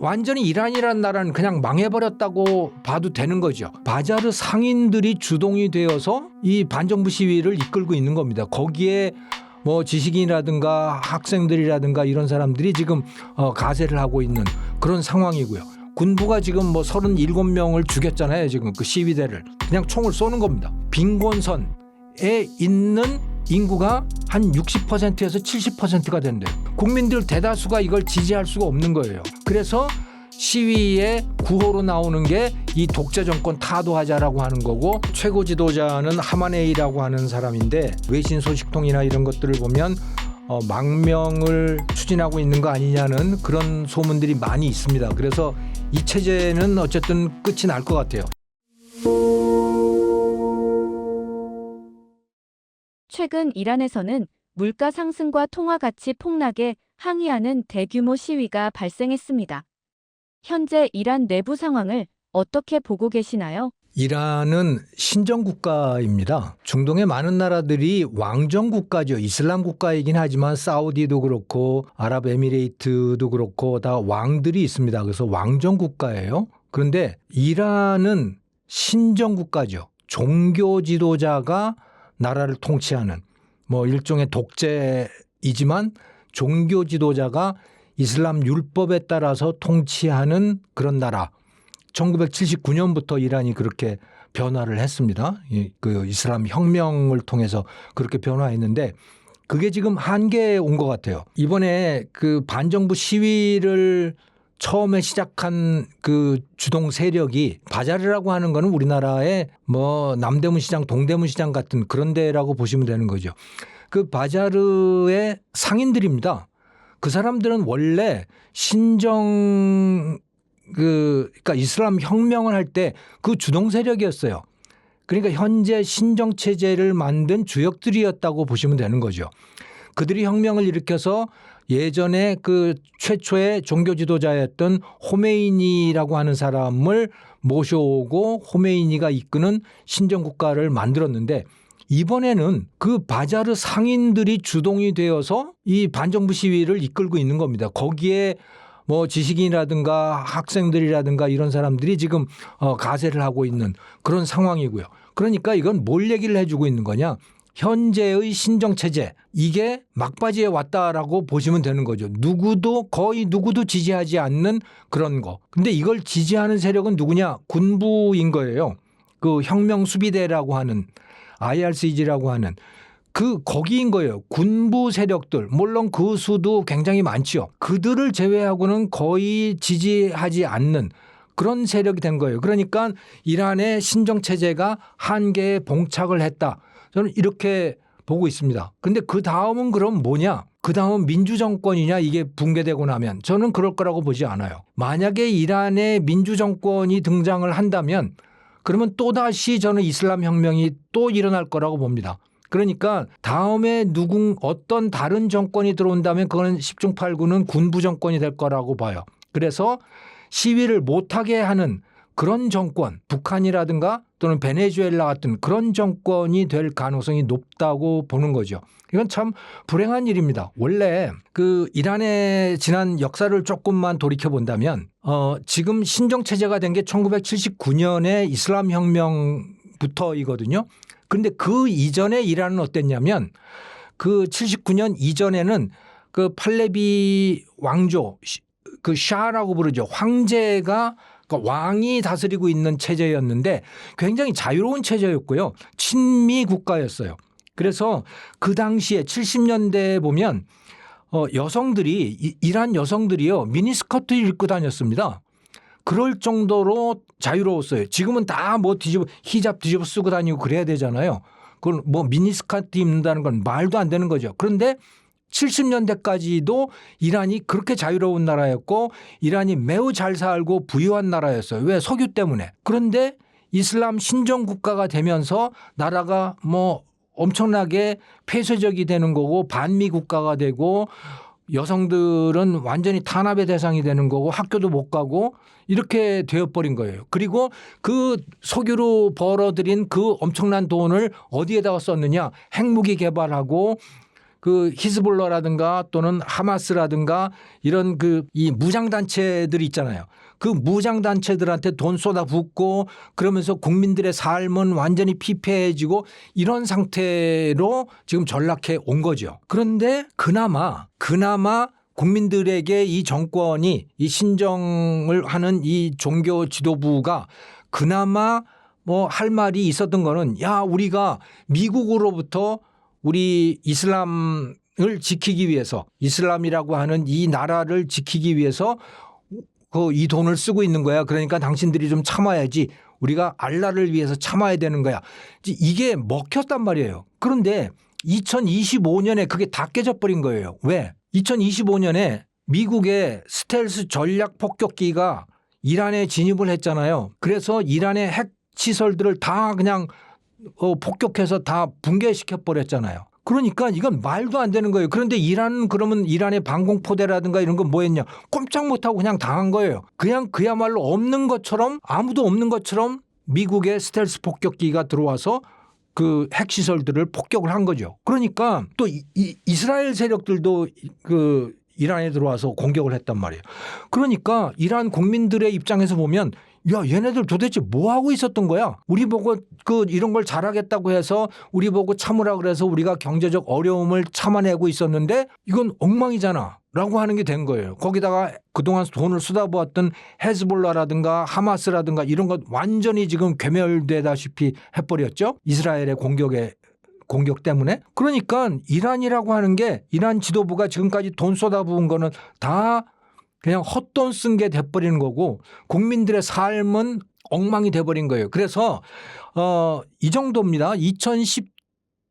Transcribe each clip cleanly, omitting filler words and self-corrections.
완전히 이란이라는 나라는 그냥 망해버렸다고 봐도 되는 거죠. 바자르 상인들이 주동이 되어서 이 반정부 시위를 이끌고 있는 겁니다. 거기에 뭐 지식인이라든가 학생들이라든가 이런 사람들이 지금 가세를 하고 있는 그런 상황이고요. 군부가 지금 뭐 37명을 죽였잖아요. 지금 그 시위대를 그냥 총을 쏘는 겁니다. 빈곤선에 있는 인구가 한 60%에서 70%가 된대요. 국민들 대다수가 이걸 지지할 수가 없는 거예요. 그래서 시위의 구호로 나오는 게 이 독재 정권 타도하자라고 하는 거고, 최고 지도자는 하마네이라고 하는 사람인데 외신 소식통이나 이런 것들을 보면 망명을 추진하고 있는 거 아니냐는 그런 소문들이 많이 있습니다. 그래서 이 체제는 어쨌든 끝이 날 것 같아요. 최근 이란에서는 물가 상승과 통화 가치 폭락에 항의하는 대규모 시위가 발생했습니다. 현재 이란 내부 상황을 어떻게 보고 계시나요? 이란은 신정 국가입니다. 중동의 많은 나라들이 왕정 국가죠. 이슬람 국가이긴 하지만 사우디도 그렇고 아랍에미레이트도 그렇고 다 왕들이 있습니다. 그래서 왕정 국가예요. 그런데 이란은 신정 국가죠. 종교 지도자가 나라를 통치하는 뭐 일종의 독재이지만 종교 지도자가 이슬람 율법에 따라서 통치하는 그런 나라. 1979년부터 이란이 그렇게 변화를 했습니다. 그 이슬람 혁명을 통해서 그렇게 변화했는데 그게 지금 한계에 온 것 같아요. 이번에 그 반정부 시위를 처음에 시작한 그 주동 세력이 바자르라고 하는 거는 우리나라의 뭐 남대문 시장, 동대문 시장 같은 그런 데라고 보시면 되는 거죠. 그 바자르의 상인들입니다. 그 사람들은 원래 그러니까 이슬람 혁명을 할 때 그 주동 세력이었어요. 그러니까 현재 신정 체제를 만든 주역들이었다고 보시면 되는 거죠. 그들이 혁명을 일으켜서 예전에 그 최초의 종교 지도자였던 호메이니라고 하는 사람을 모셔오고 호메이니가 이끄는 신정 국가를 만들었는데 이번에는 그 바자르 상인들이 주동이 되어서 이 반정부 시위를 이끌고 있는 겁니다. 거기에 뭐 지식인이라든가 학생들이라든가 이런 사람들이 지금 가세를 하고 있는 그런 상황이고요. 그러니까 이건 뭘 얘기를 해주고 있는 거냐. 현재의 신정체제 이게 막바지에 왔다라고 보시면 되는 거죠. 거의 누구도 지지하지 않는 그런 거. 근데 이걸 지지하는 세력은 누구냐. 군부인 거예요. 그 혁명수비대라고 하는 IRCG라고 하는 거기인 거예요. 군부 세력들. 물론 그 수도 굉장히 많죠. 그들을 제외하고는 거의 지지하지 않는 그런 세력이 된 거예요. 그러니까 이란의 신정체제가 한계에 봉착을 했다. 저는 이렇게 보고 있습니다. 근데 그 다음은 그럼 뭐냐? 그 다음은 민주정권이냐? 이게 붕괴되고 나면 저는 그럴 거라고 보지 않아요. 만약에 이란의 민주정권이 등장을 한다면 그러면 또다시 저는 이슬람 혁명이 또 일어날 거라고 봅니다. 그러니까 다음에 어떤 다른 정권이 들어온다면 그거는 10중 8구는 군부 정권이 될 거라고 봐요. 그래서 시위를 못하게 하는 그런 정권, 북한이라든가 또는 베네수엘라 같은 그런 정권이 될 가능성이 높다고 보는 거죠. 이건 참 불행한 일입니다. 원래 그 이란의 지난 역사를 조금만 돌이켜 본다면 지금 신정체제가 된 게 1979년에 이슬람 혁명부터이거든요. 그런데 그 이전에 이란은 어땠냐면 그 79년 이전에는 그 팔레비 왕조 그 샤라고 부르죠. 황제가 그러니까 왕이 다스리고 있는 체제였는데 굉장히 자유로운 체제였고요. 친미 국가였어요. 그래서 그 당시에 70년대에 보면 이란 여성들이요 미니스커트 입고 다녔습니다. 그럴 정도로 자유로웠어요. 지금은 다 뭐 히잡 뒤집어 쓰고 다니고 그래야 되잖아요. 그걸 뭐 미니스커트 입는다는 건 말도 안 되는 거죠. 그런데 70년대까지도 이란이 그렇게 자유로운 나라였고 이란이 매우 잘 살고 부유한 나라였어요. 왜? 석유 때문에. 그런데 이슬람 신정 국가가 되면서 나라가 뭐 엄청나게 폐쇄적이 되는 거고 반미 국가가 되고 여성들은 완전히 탄압의 대상이 되는 거고 학교도 못 가고 이렇게 되어버린 거예요. 그리고 그 석유로 벌어들인 그 엄청난 돈을 어디에다가 썼느냐. 핵무기 개발하고 그 히즈볼라라든가 또는 하마스라든가 이런 그 이 무장 단체들이 있잖아요. 그 무장 단체들한테 돈 쏟아붓고 그러면서 국민들의 삶은 완전히 피폐해지고 이런 상태로 지금 전락해 온 거죠. 그런데 그나마 국민들에게 이 정권이 이 신정을 하는 이 종교 지도부가 그나마 뭐 할 말이 있었던 거는 야, 우리가 미국으로부터 우리 이슬람을 지키기 위해서 이슬람이라고 하는 이 나라를 지키기 위해서 이 돈을 쓰고 있는 거야. 그러니까 당신들이 좀 참아야지. 우리가 알라를 위해서 참아야 되는 거야. 이게 먹혔단 말이에요. 그런데 2025년에 그게 다 깨져버린 거예요. 왜? 2025년에 미국의 스텔스 전략 폭격기가 이란에 진입을 했잖아요. 그래서 이란의 핵 시설들을 다 그냥 폭격해서 다 붕괴시켜 버렸잖아요. 그러니까 이건 말도 안 되는 거예요. 그런데 이란은 그러면 이란의 방공포대라든가 이런 건 뭐 했냐. 꼼짝 못하고 그냥 당한 거예요. 그냥 그야말로 없는 것처럼 아무도 없는 것처럼 미국의 스텔스 폭격기가 들어와서 그 핵시설들을 폭격을 한 거죠. 그러니까 또 이스라엘 세력들도 그 이란에 들어와서 공격을 했단 말이에요. 그러니까 이란 국민들의 입장에서 보면 야, 얘네들 도대체 뭐 하고 있었던 거야? 우리 보고 이런 걸 잘하겠다고 해서 우리 보고 참으라 그래서 우리가 경제적 어려움을 참아내고 있었는데 이건 엉망이잖아. 라고 하는 게 된 거예요. 거기다가 그동안 돈을 쏟아부었던 헤즈볼라라든가 하마스라든가 이런 것 완전히 지금 괴멸되다시피 해버렸죠. 이스라엘의 공격 때문에. 그러니까 이란이라고 하는 게 이란 지도부가 지금까지 돈 쏟아부은 거는 다 그냥 헛돈 쓴 게 돼버리는 거고 국민들의 삶은 엉망이 돼버린 거예요. 그래서 이 정도입니다.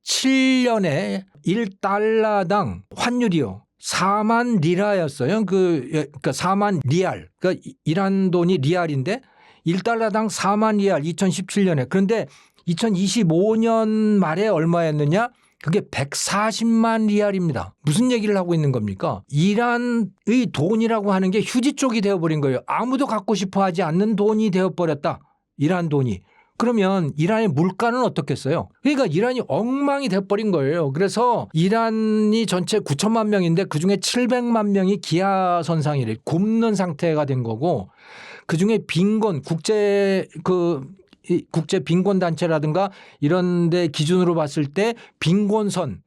2017년에 1달러당 환율이요. 4만 리라였어요. 그러니까 4만 리알. 그러니까 이란 돈이 리알인데 1달러당 4만 리알 2017년에. 그런데 2025년 말에 얼마였느냐? 그게 140만 리알입니다. 무슨 얘기를 하고 있는 겁니까? 이란의 돈이라고 하는 게 휴지 쪽이 되어버린 거예요. 아무도 갖고 싶어 하지 않는 돈이 되어버렸다. 이란 돈이. 그러면 이란의 물가는 어떻겠어요? 그러니까 이란이 엉망이 돼버린 거예요. 그래서 이란이 전체 9천만 명인데 그중에 700만 명이 기아선상이래. 굶는 상태가 된 거고 그중에 빈곤 국제 빈곤단체라든가 이런 데 기준으로 봤을 때 빈곤선에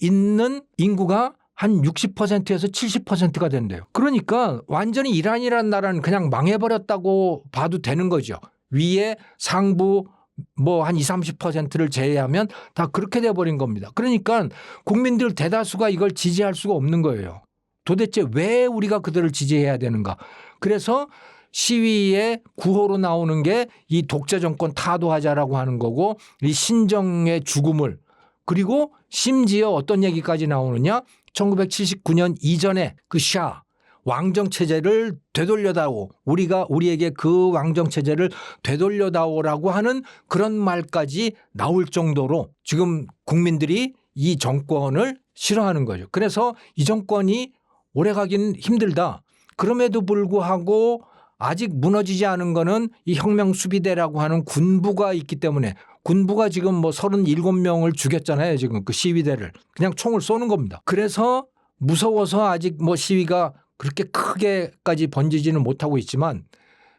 있는 인구가 한 60%에서 70%가 된대요. 그러니까 완전히 이란이라는 나라는 그냥 망해버렸다고 봐도 되는 거죠. 위에 상부 뭐 한 20, 30%를 제외하면 다 그렇게 돼버린 겁니다. 그러니까 국민들 대다수가 이걸 지지할 수가 없는 거예요. 도대체 왜 우리가 그들을 지지해야 되는가. 그래서 시위의 구호로 나오는 게 이 독재 정권 타도하자라고 하는 거고 이 신정의 죽음을 그리고 심지어 어떤 얘기까지 나오느냐 1979년 이전에 그 샤 왕정 체제를 되돌려다오 우리에게 그 왕정 체제를 되돌려다오라고 하는 그런 말까지 나올 정도로 지금 국민들이 이 정권을 싫어하는 거죠. 그래서 이 정권이 오래가긴 힘들다. 그럼에도 불구하고 아직 무너지지 않은 거는 이 혁명수비대라고 하는 군부가 있기 때문에 군부가 지금 뭐 37명을 죽였잖아요. 지금 그 시위대를 그냥 총을 쏘는 겁니다. 그래서 무서워서 아직 뭐 시위가 그렇게 크게까지 번지지는 못하고 있지만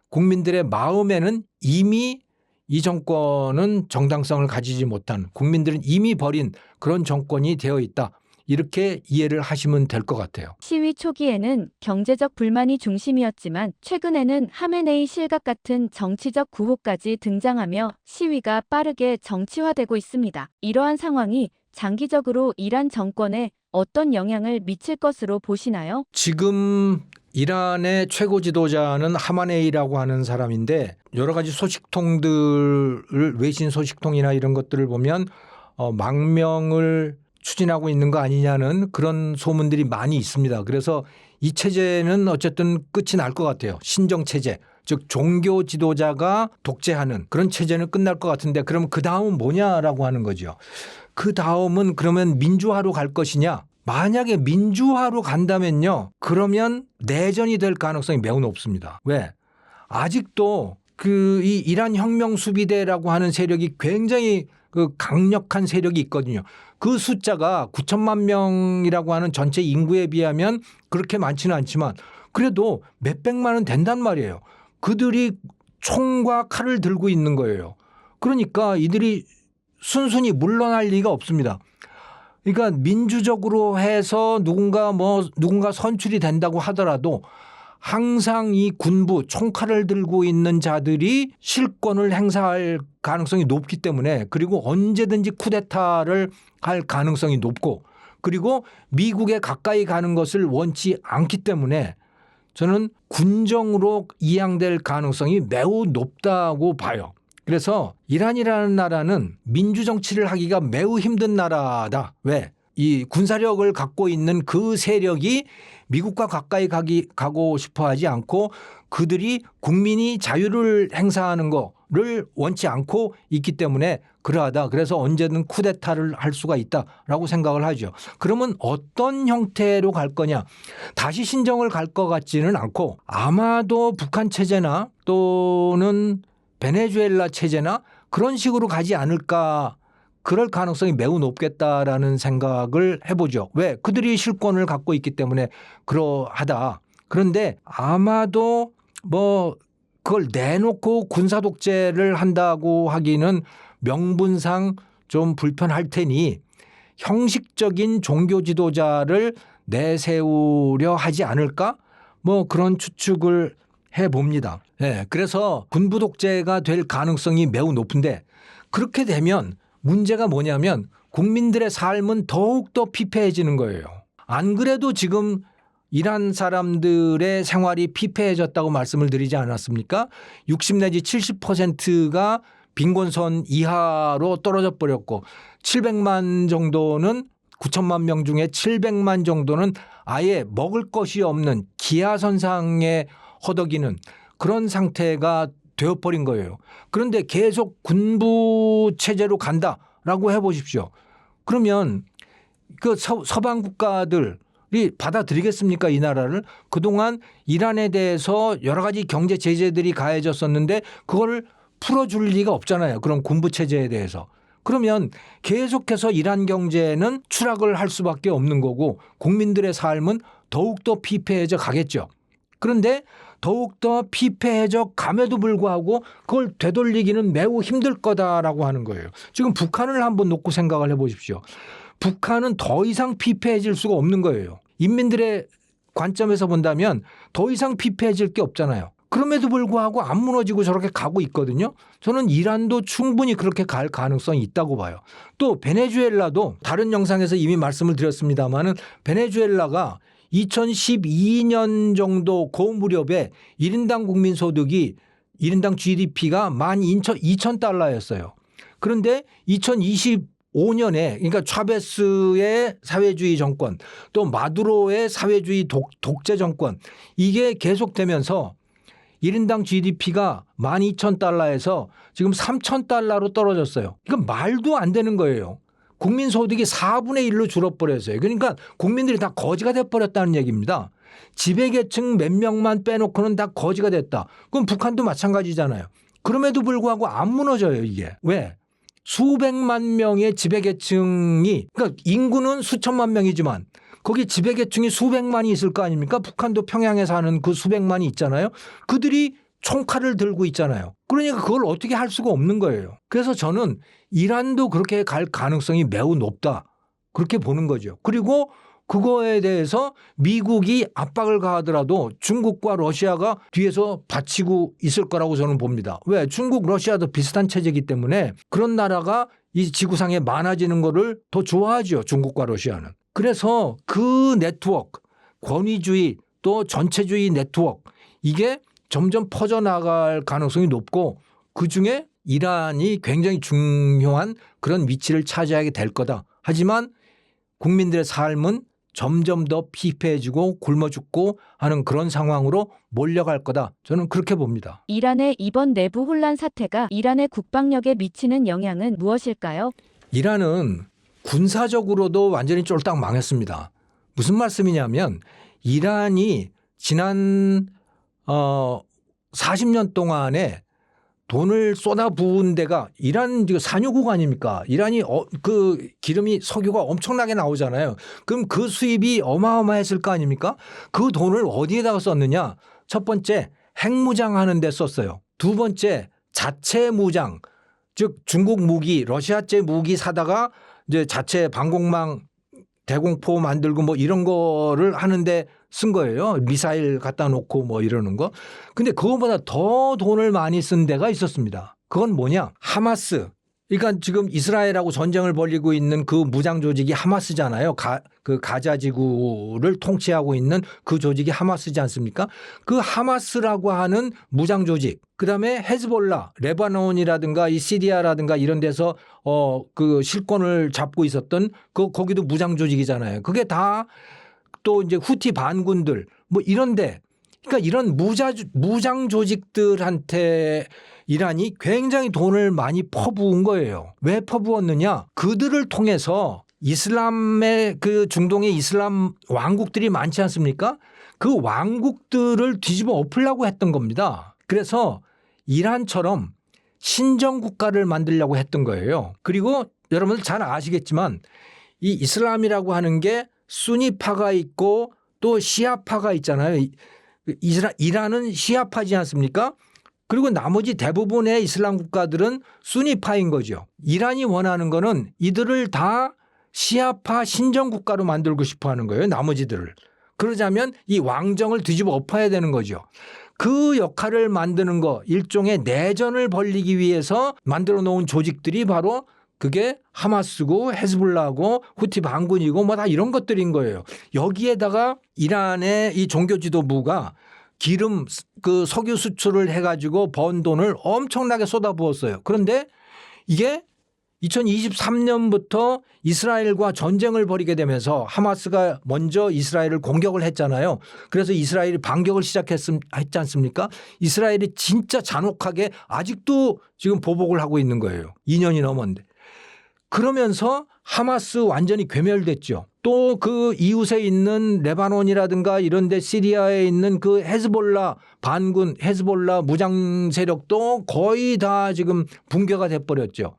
국민들의 마음에는 이미 이 정권은 정당성을 가지지 못한 국민들은 이미 버린 그런 정권이 되어 있다. 이렇게 이해를 하시면 될 것 같아요. 시위 초기에는 경제적 불만이 중심이었지만 최근에는 하메네이 실각 같은 정치적 구호까지 등장하며 시위가 빠르게 정치화되고 있습니다. 이러한 상황이 장기적으로 이란 정권에 어떤 영향을 미칠 것으로 보시나요? 지금 이란의 최고 지도자는 하마네이라고 하는 사람인데 여러 가지 소식통들을 외신 소식통이나 이런 것들을 보면 망명을 추진하고 있는 거 아니냐는 그런 소문들이 많이 있습니다. 그래서 이 체제는 어쨌든 끝이 날 것 같아요. 신정 체제. 즉 종교 지도자가 독재하는 그런 체제는 끝날 것 같은데 그럼 그 다음은 뭐냐라고 하는 거죠. 그 다음은 그러면 민주화로 갈 것이냐. 만약에 민주화로 간다면요. 그러면 내전이 될 가능성이 매우 높습니다. 왜? 아직도 이 이란 혁명 수비대라고 하는 세력이 굉장히 그 강력한 세력이 있거든요. 그 숫자가 9천만 명이라고 하는 전체 인구에 비하면 그렇게 많지는 않지만 그래도 몇백만은 된단 말이에요. 그들이 총과 칼을 들고 있는 거예요. 그러니까 이들이 순순히 물러날 리가 없습니다. 그러니까 민주적으로 해서 누군가 선출이 된다고 하더라도 항상 이 군부 총칼을 들고 있는 자들이 실권을 행사할 가능성이 높기 때문에 그리고 언제든지 쿠데타를 할 가능성이 높고 그리고 미국에 가까이 가는 것을 원치 않기 때문에 저는 군정으로 이양될 가능성이 매우 높다고 봐요. 그래서 이란이라는 나라는 민주정치를 하기가 매우 힘든 나라다. 왜? 이 군사력을 갖고 있는 그 세력이 미국과 가까이 가고 싶어 하지 않고 그들이 국민이 자유를 행사하는 거를 원치 않고 있기 때문에 그러하다. 그래서 언제든 쿠데타를 할 수가 있다라고 생각을 하죠. 그러면 어떤 형태로 갈 거냐. 다시 신정을 갈 것 같지는 않고 아마도 북한 체제나 또는 베네수엘라 체제나 그런 식으로 가지 않을까. 그럴 가능성이 매우 높겠다라는 생각을 해보죠. 왜? 그들이 실권을 갖고 있기 때문에 그러하다. 그런데 아마도 그걸 내놓고 군사 독재를 한다고 하기는 명분상 좀 불편할 테니 형식적인 종교 지도자를 내세우려 하지 않을까? 그런 추측을 해봅니다. 네, 그래서 군부 독재가 될 가능성이 매우 높은데 그렇게 되면 문제가 뭐냐면 국민들의 삶은 더욱더 피폐해지는 거예요. 안 그래도 지금 이란 사람들의 생활이 피폐해졌다고 말씀을 드리지 않았습니까? 60 내지 70%가 빈곤선 이하로 떨어져 버렸고 700만 정도는 9천만 명 중에 700만 정도는 아예 먹을 것이 없는 기하선상에 허덕이는 그런 상태가 되어버린 거예요. 그런데 계속 군부 체제로 간다라고 해보십시오. 그러면 그 서방 국가들이 받아들이겠습니까? 이 나라를. 그동안 이란에 대해서 여러 가지 경제 제재들이 가해졌었는데 그걸 풀어줄 리가 없잖아요. 그런 군부 체제에 대해서. 그러면 계속해서 이란 경제는 추락을 할 수밖에 없는 거고 국민들의 삶은 더욱더 피폐해져 가겠죠. 그런데 더욱더 피폐해져 감에도 불구하고 그걸 되돌리기는 매우 힘들 거다라고 하는 거예요. 지금 북한을 한번 놓고 생각을 해보십시오. 북한은 더 이상 피폐해질 수가 없는 거예요. 인민들의 관점에서 본다면 더 이상 피폐해질 게 없잖아요. 그럼에도 불구하고 안 무너지고 저렇게 가고 있거든요. 저는 이란도 충분히 그렇게 갈 가능성이 있다고 봐요. 또 베네수엘라도 다른 영상에서 이미 말씀을 드렸습니다마는 베네수엘라가 2012년 정도 그 무렵에 1인당 국민소득이 1인당 GDP가 12,000달러였어요. 그런데 2025년에 그러니까 차베스의 사회주의 정권 또 마두로의 사회주의 독재 정권 이게 계속되면서 1인당 GDP가 12,000달러에서 지금 3,000달러로 떨어졌어요. 이건 말도 안 되는 거예요. 국민소득이 4분의 1로 줄어버렸어요. 그러니까 국민들이 다 거지가 돼버렸다는 얘기입니다. 지배계층 몇 명만 빼놓고는 다 거지가 됐다. 그럼 북한도 마찬가지잖아요. 그럼에도 불구하고 안 무너져요 이게. 왜? 수백만 명의 지배계층이 그러니까 인구는 수천만 명이지만 거기 지배계층이 수백만이 있을 거 아닙니까? 북한도 평양에 사는 그 수백만이 있잖아요. 그들이 총칼을 들고 있잖아요. 그러니까 그걸 어떻게 할 수가 없는 거예요. 그래서 저는 이란도 그렇게 갈 가능성이 매우 높다. 그렇게 보는 거죠. 그리고 그거에 대해서 미국이 압박을 가하더라도 중국과 러시아가 뒤에서 받치고 있을 거라고 저는 봅니다. 왜? 중국, 러시아도 비슷한 체제이기 때문에 그런 나라가 이 지구상에 많아지는 거를 더 좋아하죠. 중국과 러시아는. 그래서 그 네트워크, 권위주의 또 전체주의 네트워크 이게 점점 퍼져나갈 가능성이 높고 그중에 이란이 굉장히 중요한 그런 위치를 차지하게 될 거다. 하지만 국민들의 삶은 점점 더 피폐해지고 굶어 죽고 하는 그런 상황으로 몰려갈 거다. 저는 그렇게 봅니다. 이란의 이번 내부 혼란 사태가 이란의 국방력에 미치는 영향은 무엇일까요? 이란은 군사적으로도 완전히 쫄딱 망했습니다. 무슨 말씀이냐면 이란이 지난 40년 동안에 돈을 쏟아부은 데가 이란 산유국 아닙니까? 이란이 그 기름이 석유가 엄청나게 나오잖아요. 그럼 그 수입이 어마어마했을 거 아닙니까? 그 돈을 어디에다가 썼느냐? 첫 번째 핵무장하는 데 썼어요. 두 번째 자체 무장, 즉 중국 무기, 러시아제 무기 사다가 이제 자체 방공망 대공포 만들고 뭐 이런 거를 하는데 쓴 거예요. 미사일 갖다 놓고 뭐 이러는 거. 근데 그거보다 더 돈을 많이 쓴 데가 있었습니다. 그건 뭐냐? 하마스. 그러니까 지금 이스라엘하고 전쟁을 벌이고 있는 그 무장 조직이 하마스잖아요. 그 가자 지구를 통치하고 있는 그 조직이 하마스지 않습니까? 그 하마스라고 하는 무장 조직. 그다음에 헤즈볼라, 레바논이라든가 이 시리아라든가 이런 데서 그 실권을 잡고 있었던 거기도 무장 조직이잖아요. 그게 다 또 이제 후티 반군들 뭐 이런데, 그러니까 이런 무장 조직들한테 이란이 굉장히 돈을 많이 퍼부은 거예요. 왜 퍼부었느냐? 그들을 통해서 이슬람의 그 중동의 이슬람 왕국들이 많지 않습니까? 그 왕국들을 뒤집어 엎으려고 했던 겁니다. 그래서 이란처럼 신정 국가를 만들려고 했던 거예요. 그리고 여러분들 잘 아시겠지만 이 이슬람이라고 하는 게 수니파가 있고 또 시아파가 있잖아요. 이란은 시아파지 않습니까? 그리고 나머지 대부분의 이슬람 국가들은 수니파인 거죠. 이란이 원하는 거는 이들을 다 시아파 신정 국가로 만들고 싶어 하는 거예요. 나머지들을. 그러자면 이 왕정을 뒤집어 엎어야 되는 거죠. 그 역할을 만드는 거, 일종의 내전을 벌이기 위해서 만들어 놓은 조직들이 바로 그게 하마스고 헤즈볼라고 후티 반군이고 뭐 다 이런 것들인 거예요. 여기에다가 이란의 이 종교 지도부가 기름 그 석유 수출을 해가지고 번 돈을 엄청나게 쏟아부었어요. 그런데 이게 2023년부터 이스라엘과 전쟁을 벌이게 되면서 하마스가 먼저 이스라엘을 공격을 했잖아요. 그래서 이스라엘이 반격을 했지 않습니까? 이스라엘이 진짜 잔혹하게 아직도 지금 보복을 하고 있는 거예요. 2년이 넘었는데. 그러면서 하마스 완전히 괴멸됐죠. 또 그 이웃에 있는 레바논이라든가 이런 데 시리아에 있는 그 헤즈볼라 반군, 헤즈볼라 무장 세력도 거의 다 지금 붕괴가 돼버렸죠.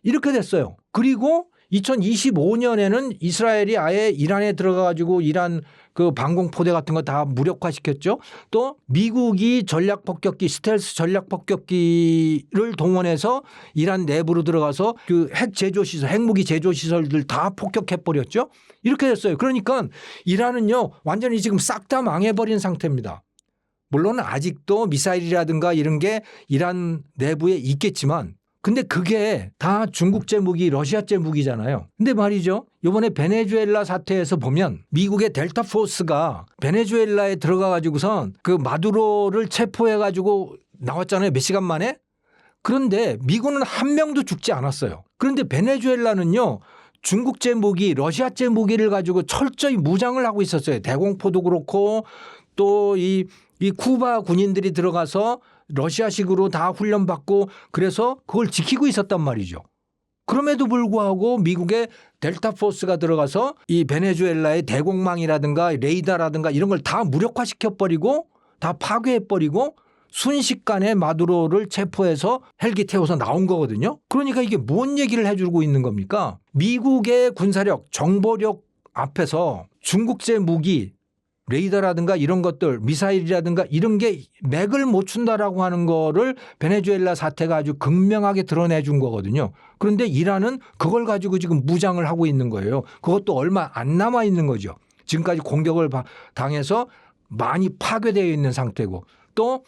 이렇게 됐어요. 그리고 2025년에는 이스라엘이 아예 이란에 들어가가지고 이란 그 방공포대 같은 거 다 무력화시켰죠. 또 미국이 전략 폭격기, 스텔스 전략 폭격기를 동원해서 이란 내부로 들어가서 그 핵 제조시설, 핵무기 제조시설들 다 폭격해버렸죠. 이렇게 됐어요. 그러니까 이란은요 완전히 지금 싹 다 망해버린 상태입니다. 물론 아직도 미사일이라든가 이런 게 이란 내부에 있겠지만 근데 그게 다 중국제 무기, 러시아제 무기잖아요. 근데 말이죠. 이번에 베네수엘라 사태에서 보면 미국의 델타 포스가 베네수엘라에 들어가 가지고선 그 마두로를 체포해 가지고 나왔잖아요. 몇 시간 만에. 그런데 미군은 한 명도 죽지 않았어요. 그런데 베네수엘라는요. 중국제 무기, 러시아제 무기를 가지고 철저히 무장을 하고 있었어요. 대공포도 그렇고 또 이 쿠바 군인들이 들어가서 러시아식으로 다 훈련받고 그래서 그걸 지키고 있었단 말이죠. 그럼에도 불구하고 미국의 델타 포스가 들어가서 이 베네수엘라의 대공망이라든가 레이더라든가 이런 걸 다 무력화시켜버리고 다 파괴해버리고 순식간에 마두로를 체포해서 헬기 태워서 나온 거거든요. 그러니까 이게 뭔 얘기를 해주고 있는 겁니까? 미국의 군사력, 정보력 앞에서 중국제 무기 레이더라든가 이런 것들 미사일이라든가 이런 게 맥을 못 춘다라고 하는 거를 베네수엘라 사태가 아주 극명하게 드러내준 거거든요. 그런데 이란은 그걸 가지고 지금 무장을 하고 있는 거예요. 그것도 얼마 안 남아 있는 거죠. 지금까지 공격을 당해서 많이 파괴되어 있는 상태고 또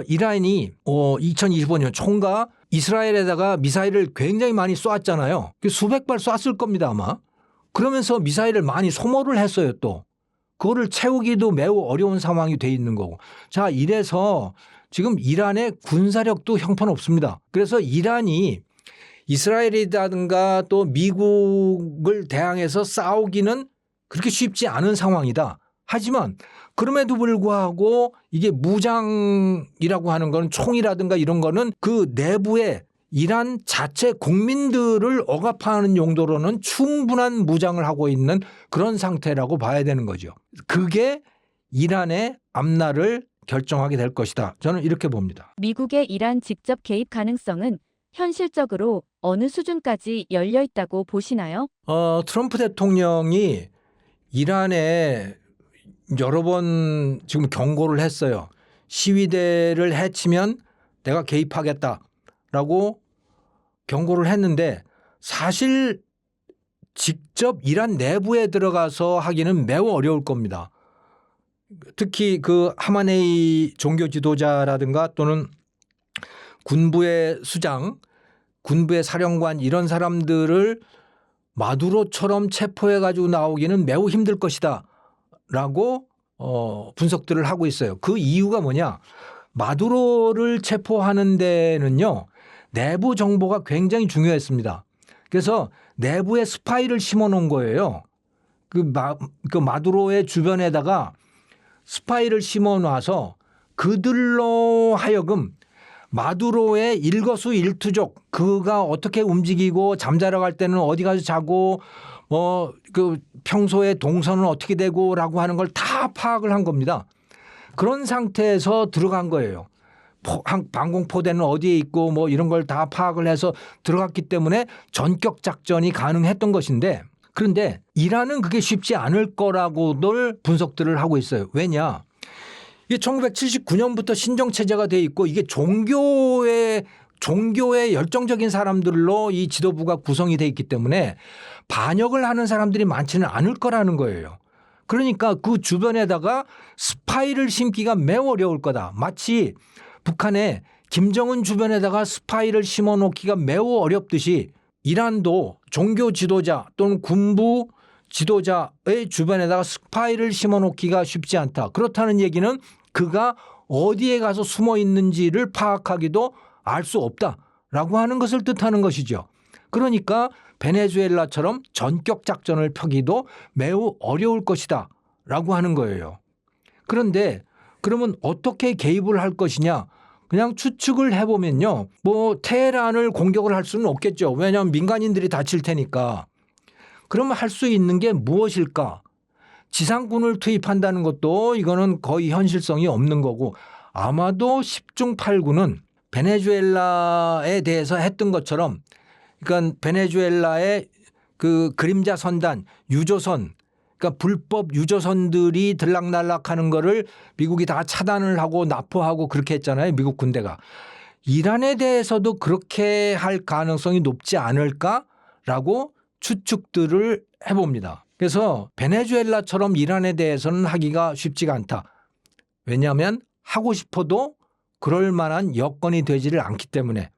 이란이 2025년 총과 이스라엘에다가 미사일을 굉장히 많이 쏘았잖아요. 수백 발 쐈을 겁니다 아마. 그러면서 미사일을 많이 소모를 했어요 또. 그거를 채우기도 매우 어려운 상황이 돼 있는 거고. 자, 이래서 지금 이란의 군사력도 형편없습니다. 그래서 이란이 이스라엘이라든가 또 미국을 대항해서 싸우기는 그렇게 쉽지 않은 상황이다. 하지만 그럼에도 불구하고 이게 무장이라고 하는 건 총이라든가 이런 거는 그 내부에 이란 자체 국민들을 억압하는 용도로는 충분한 무장을 하고 있는 그런 상태라고 봐야 되는 거죠. 그게 이란의 앞날을 결정하게 될 것이다. 저는 이렇게 봅니다. 미국의 이란 직접 개입 가능성은 현실적으로 어느 수준까지 열려 있다고 보시나요? 트럼프 대통령이 이란에 여러 번 지금 경고를 했어요. 시위대를 해치면 내가 개입하겠다라고 경고를 했는데 사실 직접 이란 내부에 들어가서 하기는 매우 어려울 겁니다. 특히 그 하마네이 종교 지도자라든가 또는 군부의 수장, 군부의 사령관 이런 사람들을 마두로처럼 체포해 가지고 나오기는 매우 힘들 것이다 라고 분석들을 하고 있어요. 그 이유가 뭐냐? 마두로를 체포하는 데는요 내부 정보가 굉장히 중요했습니다. 그래서 내부에 스파이를 심어 놓은 거예요. 그 마두로의 주변에다가 스파이를 심어 놔서 그들로 하여금 마두로의 일거수일투족 그가 어떻게 움직이고 잠자러 갈 때는 어디 가서 자고 그 평소에 동선은 어떻게 되고라고 하는 걸 다 파악을 한 겁니다. 그런 상태에서 들어간 거예요. 방공포대는 어디에 있고 뭐 이런 걸 다 파악을 해서 들어갔기 때문에 전격 작전이 가능했던 것인데 그런데 이란은 그게 쉽지 않을 거라고들 분석들을 하고 있어요. 왜냐? 이게 1979년부터 신정체제가 돼 있고 이게 종교의 열정적인 사람들로 이 지도부가 구성이 돼 있기 때문에 반역을 하는 사람들이 많지는 않을 거라는 거예요. 그러니까 그 주변에다가 스파이를 심기가 매우 어려울 거다. 마치 북한에 김정은 주변에다가 스파이를 심어 놓기가 매우 어렵듯이 이란도 종교 지도자 또는 군부 지도자의 주변에다가 스파이를 심어 놓기가 쉽지 않다. 그렇다는 얘기는 그가 어디에 가서 숨어 있는지를 파악하기도 알 수 없다라고 하는 것을 뜻하는 것이죠. 그러니까 베네수엘라처럼 전격 작전을 펴기도 매우 어려울 것이다 라고 하는 거예요. 그런데 그러면 어떻게 개입을 할 것이냐? 그냥 추측을 해보면요. 뭐 테헤란을 공격을 할 수는 없겠죠. 왜냐하면 민간인들이 다칠 테니까. 그러면 할 수 있는 게 무엇일까? 지상군을 투입한다는 것도 이거는 거의 현실성이 없는 거고 아마도 10중 8구는 베네수엘라에 대해서 했던 것처럼 그러니까 베네수엘라의 그 그림자 선단, 유조선 그러니까 불법 유조선들이 들락날락하는 거를 미국이 다 차단을 하고 납포하고 그렇게 했잖아요. 미국 군대가. 이란에 대해서도 그렇게 할 가능성이 높지 않을까라고 추측들을 해봅니다. 그래서 베네수엘라처럼 이란에 대해서는 하기가 쉽지가 않다. 왜냐하면 하고 싶어도 그럴 만한 여건이 되지를 않기 때문에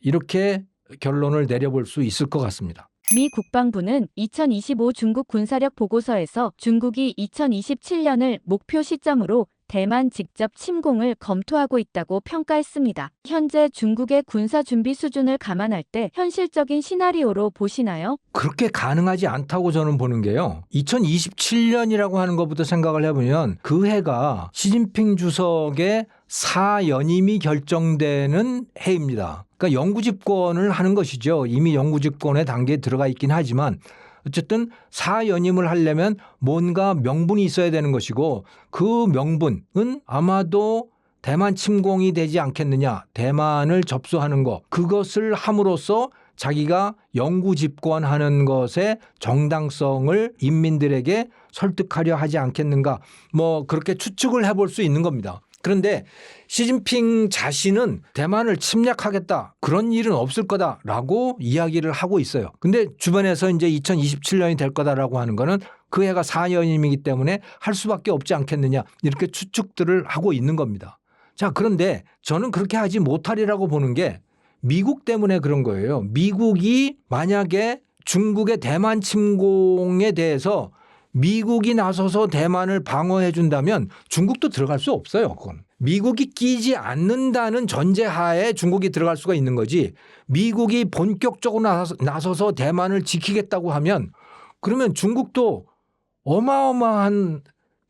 이렇게 결론을 내려볼 수 있을 것 같습니다. 미 국방부는 2025 중국 군사력 보고서에서 중국이 2027년을 목표 시점으로 대만 직접 침공을 검토하고 있다고 평가했습니다. 현재 중국의 군사 준비 수준을 감안할 때 현실적인 시나리오로 보시나요? 그렇게 가능하지 않다고 저는 보는 게요. 2027년이라고 하는 것부터 생각을 해보면 그 해가 시진핑 주석의 사연임이 결정되는 해입니다. 그러니까 영구 집권을 하는 것이죠. 이미 영구 집권의 단계에 들어가 있긴 하지만 어쨌든 사연임을 하려면 뭔가 명분이 있어야 되는 것이고 그 명분은 아마도 대만 침공이 되지 않겠느냐. 대만을 접수하는 것. 그것을 함으로써 자기가 영구 집권하는 것의 정당성을 인민들에게 설득하려 하지 않겠는가. 뭐 그렇게 추측을 해볼 수 있는 겁니다. 그런데 시진핑 자신은 대만을 침략하겠다. 그런 일은 없을 거다라고 이야기를 하고 있어요. 근데 주변에서 이제 2027년이 될 거다라고 하는 거는 그 해가 4년임이기 때문에 할 수밖에 없지 않겠느냐. 이렇게 추측들을 하고 있는 겁니다. 자, 그런데 저는 그렇게 하지 못하리라고 보는 게 미국 때문에 그런 거예요. 미국이 만약에 중국의 대만 침공에 대해서 미국이 나서서 대만을 방어해 준다면 중국도 들어갈 수 없어요. 그건. 미국이 끼지 않는다는 전제하에 중국이 들어갈 수가 있는 거지. 미국이 본격적으로 나서서 대만을 지키겠다고 하면 그러면 중국도 어마어마한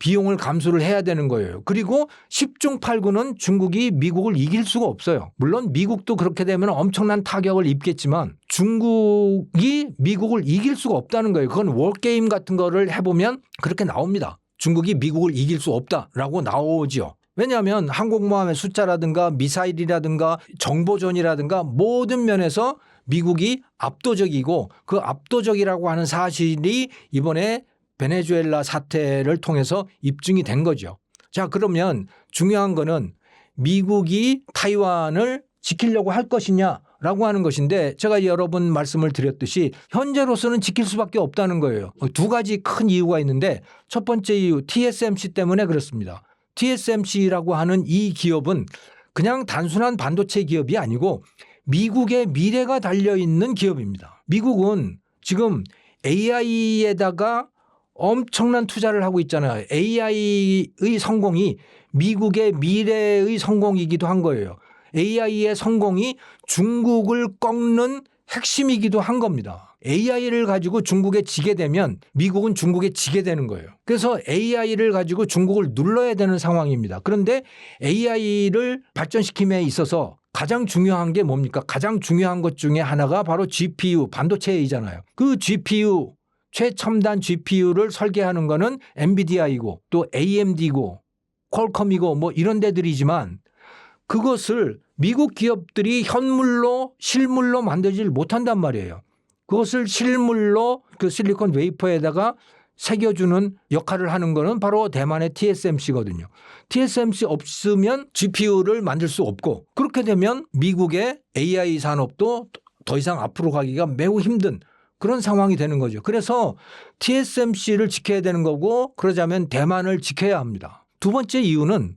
비용을 감수를 해야 되는 거예요. 그리고 10중 8구는 중국이 미국을 이길 수가 없어요. 물론 미국도 그렇게 되면 엄청난 타격을 입겠지만 중국이 미국을 이길 수가 없다는 거예요. 그건 월게임 같은 거를 해보면 그렇게 나옵니다. 중국이 미국을 이길 수 없다라고 나오죠. 왜냐하면 항공모함의 숫자라든가 미사일이라든가 정보전이라든가 모든 면에서 미국이 압도적이고 그 압도적이라고 하는 사실이 이번에 베네수엘라 사태를 통해서 입증이 된 거죠. 자, 그러면 중요한 거는 미국이 타이완을 지키려고 할 것이냐라고 하는 것인데 제가 여러 번 말씀을 드렸듯이 현재로서는 지킬 수밖에 없다는 거예요. 두 가지 큰 이유가 있는데 첫 번째 이유 TSMC 때문에 그렇습니다. TSMC라고 하는 이 기업은 그냥 단순한 반도체 기업이 아니고 미국의 미래가 달려있는 기업입니다. 미국은 지금 AI에다가 엄청난 투자를 하고 있잖아요. AI의 성공이 미국의 미래의 성공이기도 한 거예요. AI의 성공이 중국을 꺾는 핵심이기도 한 겁니다. AI를 가지고 중국에 지게 되면 미국은 중국에 지게 되는 거예요. 그래서 AI를 가지고 중국을 눌러야 되는 상황입니다. 그런데 AI를 발전시킴에 있어서 가장 중요한 게 뭡니까? 가장 중요한 것 중에 하나가 바로 GPU, 반도체이잖아요. 그 GPU, 최첨단 GPU를 설계하는 거는 엔비디아이고 또 AMD고 퀄컴이고 뭐 이런 데들이지만 그것을 미국 기업들이 현물로 실물로 만들질 못한단 말이에요. 그것을 실물로 그 실리콘 웨이퍼에다가 새겨주는 역할을 하는 거는 바로 대만의 TSMC거든요. TSMC 없으면 GPU를 만들 수 없고 그렇게 되면 미국의 AI 산업도 더 이상 앞으로 가기가 매우 힘든 그런 상황이 되는 거죠. 그래서 TSMC를 지켜야 되는 거고 그러자면 대만을 지켜야 합니다. 두 번째 이유는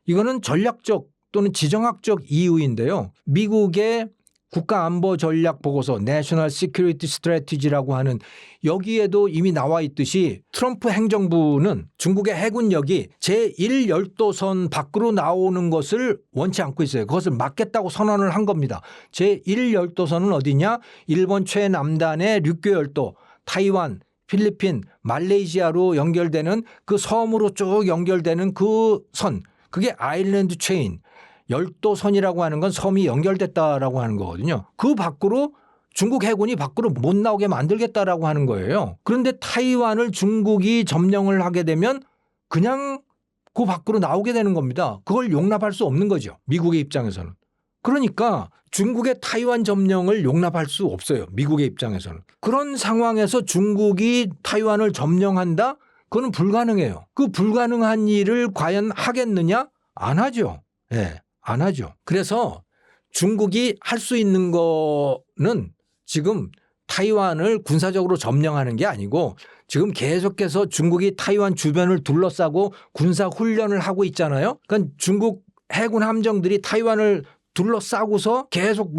이거는 전략적 또는 지정학적 이유인데요. 미국의 국가안보전략보고서 National Security Strategy라고 하는 여기에도 이미 나와 있듯이 트럼프 행정부는 중국의 해군력이 제1열도선 밖으로 나오는 것을 원치 않고 있어요. 그것을 막겠다고 선언을 한 겁니다. 제1열도선은 어디냐? 일본 최남단의 류교열도, 타이완, 필리핀, 말레이시아로 연결되는 그 섬으로 쭉 연결되는 그 선, 그게 아일랜드 체인. 열도선이라고 하는 건 섬이 연결됐다라고 하는 거거든요. 그 밖으로 중국 해군이 밖으로 못 나오게 만들겠다라고 하는 거예요. 그런데 타이완을 중국이 점령을 하게 되면 그냥 그 밖으로 나오게 되는 겁니다. 그걸 용납할 수 없는 거죠. 미국의 입장에서는. 그러니까 중국의 타이완 점령을 용납할 수 없어요. 미국의 입장에서는. 그런 상황에서 중국이 타이완을 점령한다? 그건 불가능해요. 그 불가능한 일을 과연 하겠느냐? 안 하죠. 예. 안 하죠. 그래서 중국이 할 수 있는 거는 지금 타이완을 군사적으로 점령하는 게 아니고 지금 계속해서 중국이 타이완 주변을 둘러싸고 군사 훈련을 하고 있잖아요. 그러니까 중국 해군 함정들이 타이완을 둘러싸고서 계속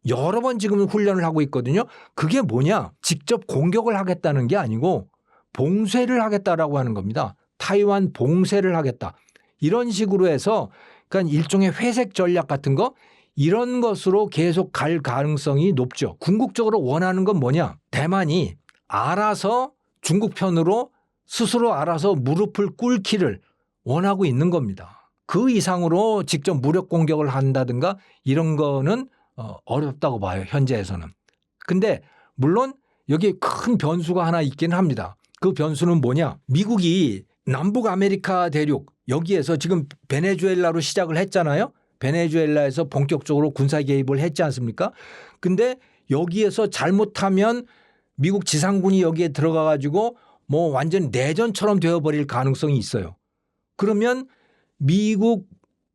여러 번 지금 훈련을 하고 있거든요. 그게 뭐냐? 직접 공격을 하겠다는 게 아니고 봉쇄를 하겠다라고 하는 겁니다. 타이완 봉쇄를 하겠다. 이런 식으로 해서 그러니까 일종의 회색 전략 같은 거 이런 것으로 계속 갈 가능성이 높죠. 궁극적으로 원하는 건 뭐냐? 대만이 알아서 중국 편으로 스스로 알아서 무릎을 꿇기를 원하고 있는 겁니다. 그 이상으로 직접 무력 공격을 한다든가 이런 거는 어렵다고 봐요. 현재에서는. 근데 물론 여기 큰 변수가 하나 있긴 합니다. 그 변수는 뭐냐? 미국이 남북 아메리카 대륙 여기에서 지금 베네수엘라로 시작을 했잖아요. 베네수엘라에서 본격적으로 군사 개입을 했지 않습니까? 근데 여기에서 잘못하면 미국 지상군이 여기에 들어가 가지고 뭐 완전 내전처럼 되어버릴 가능성이 있어요. 그러면 미국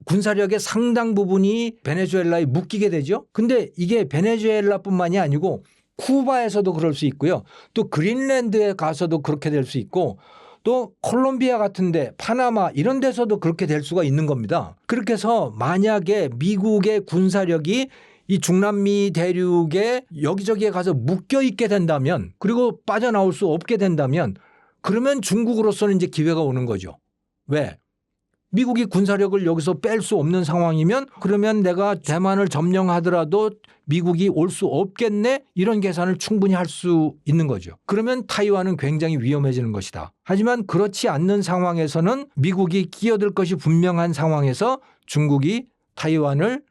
군사력의 상당 부분이 베네수엘라에 묶이게 되죠. 근데 이게 베네수엘라뿐만이 아니고 쿠바에서도 그럴 수 있고요. 또 그린랜드에 가서도 그렇게 될 수 있고 또 콜롬비아 같은데 파나마 이런 데서도 그렇게 될 수가 있는 겁니다. 그렇게 해서 만약에 미국의 군사력이 이 중남미 대륙에 여기저기에 가서 묶여 있게 된다면 그리고 빠져나올 수 없게 된다면 그러면 중국으로서는 이제 기회가 오는 거죠. 왜? 미국이 군사력을 여기서 뺄 수 없는 상황이면 그러면 내가 대만을 점령하더라도 미국이 올 수 없겠네 이런 계산을 충분히 할 수 있는 거죠. 그러면 타이완은 굉장히 위험해지는 것이다. 하지만 그렇지 않는 상황에서는 미국이 끼어들 것이 분명한 상황에서 중국이 타이완을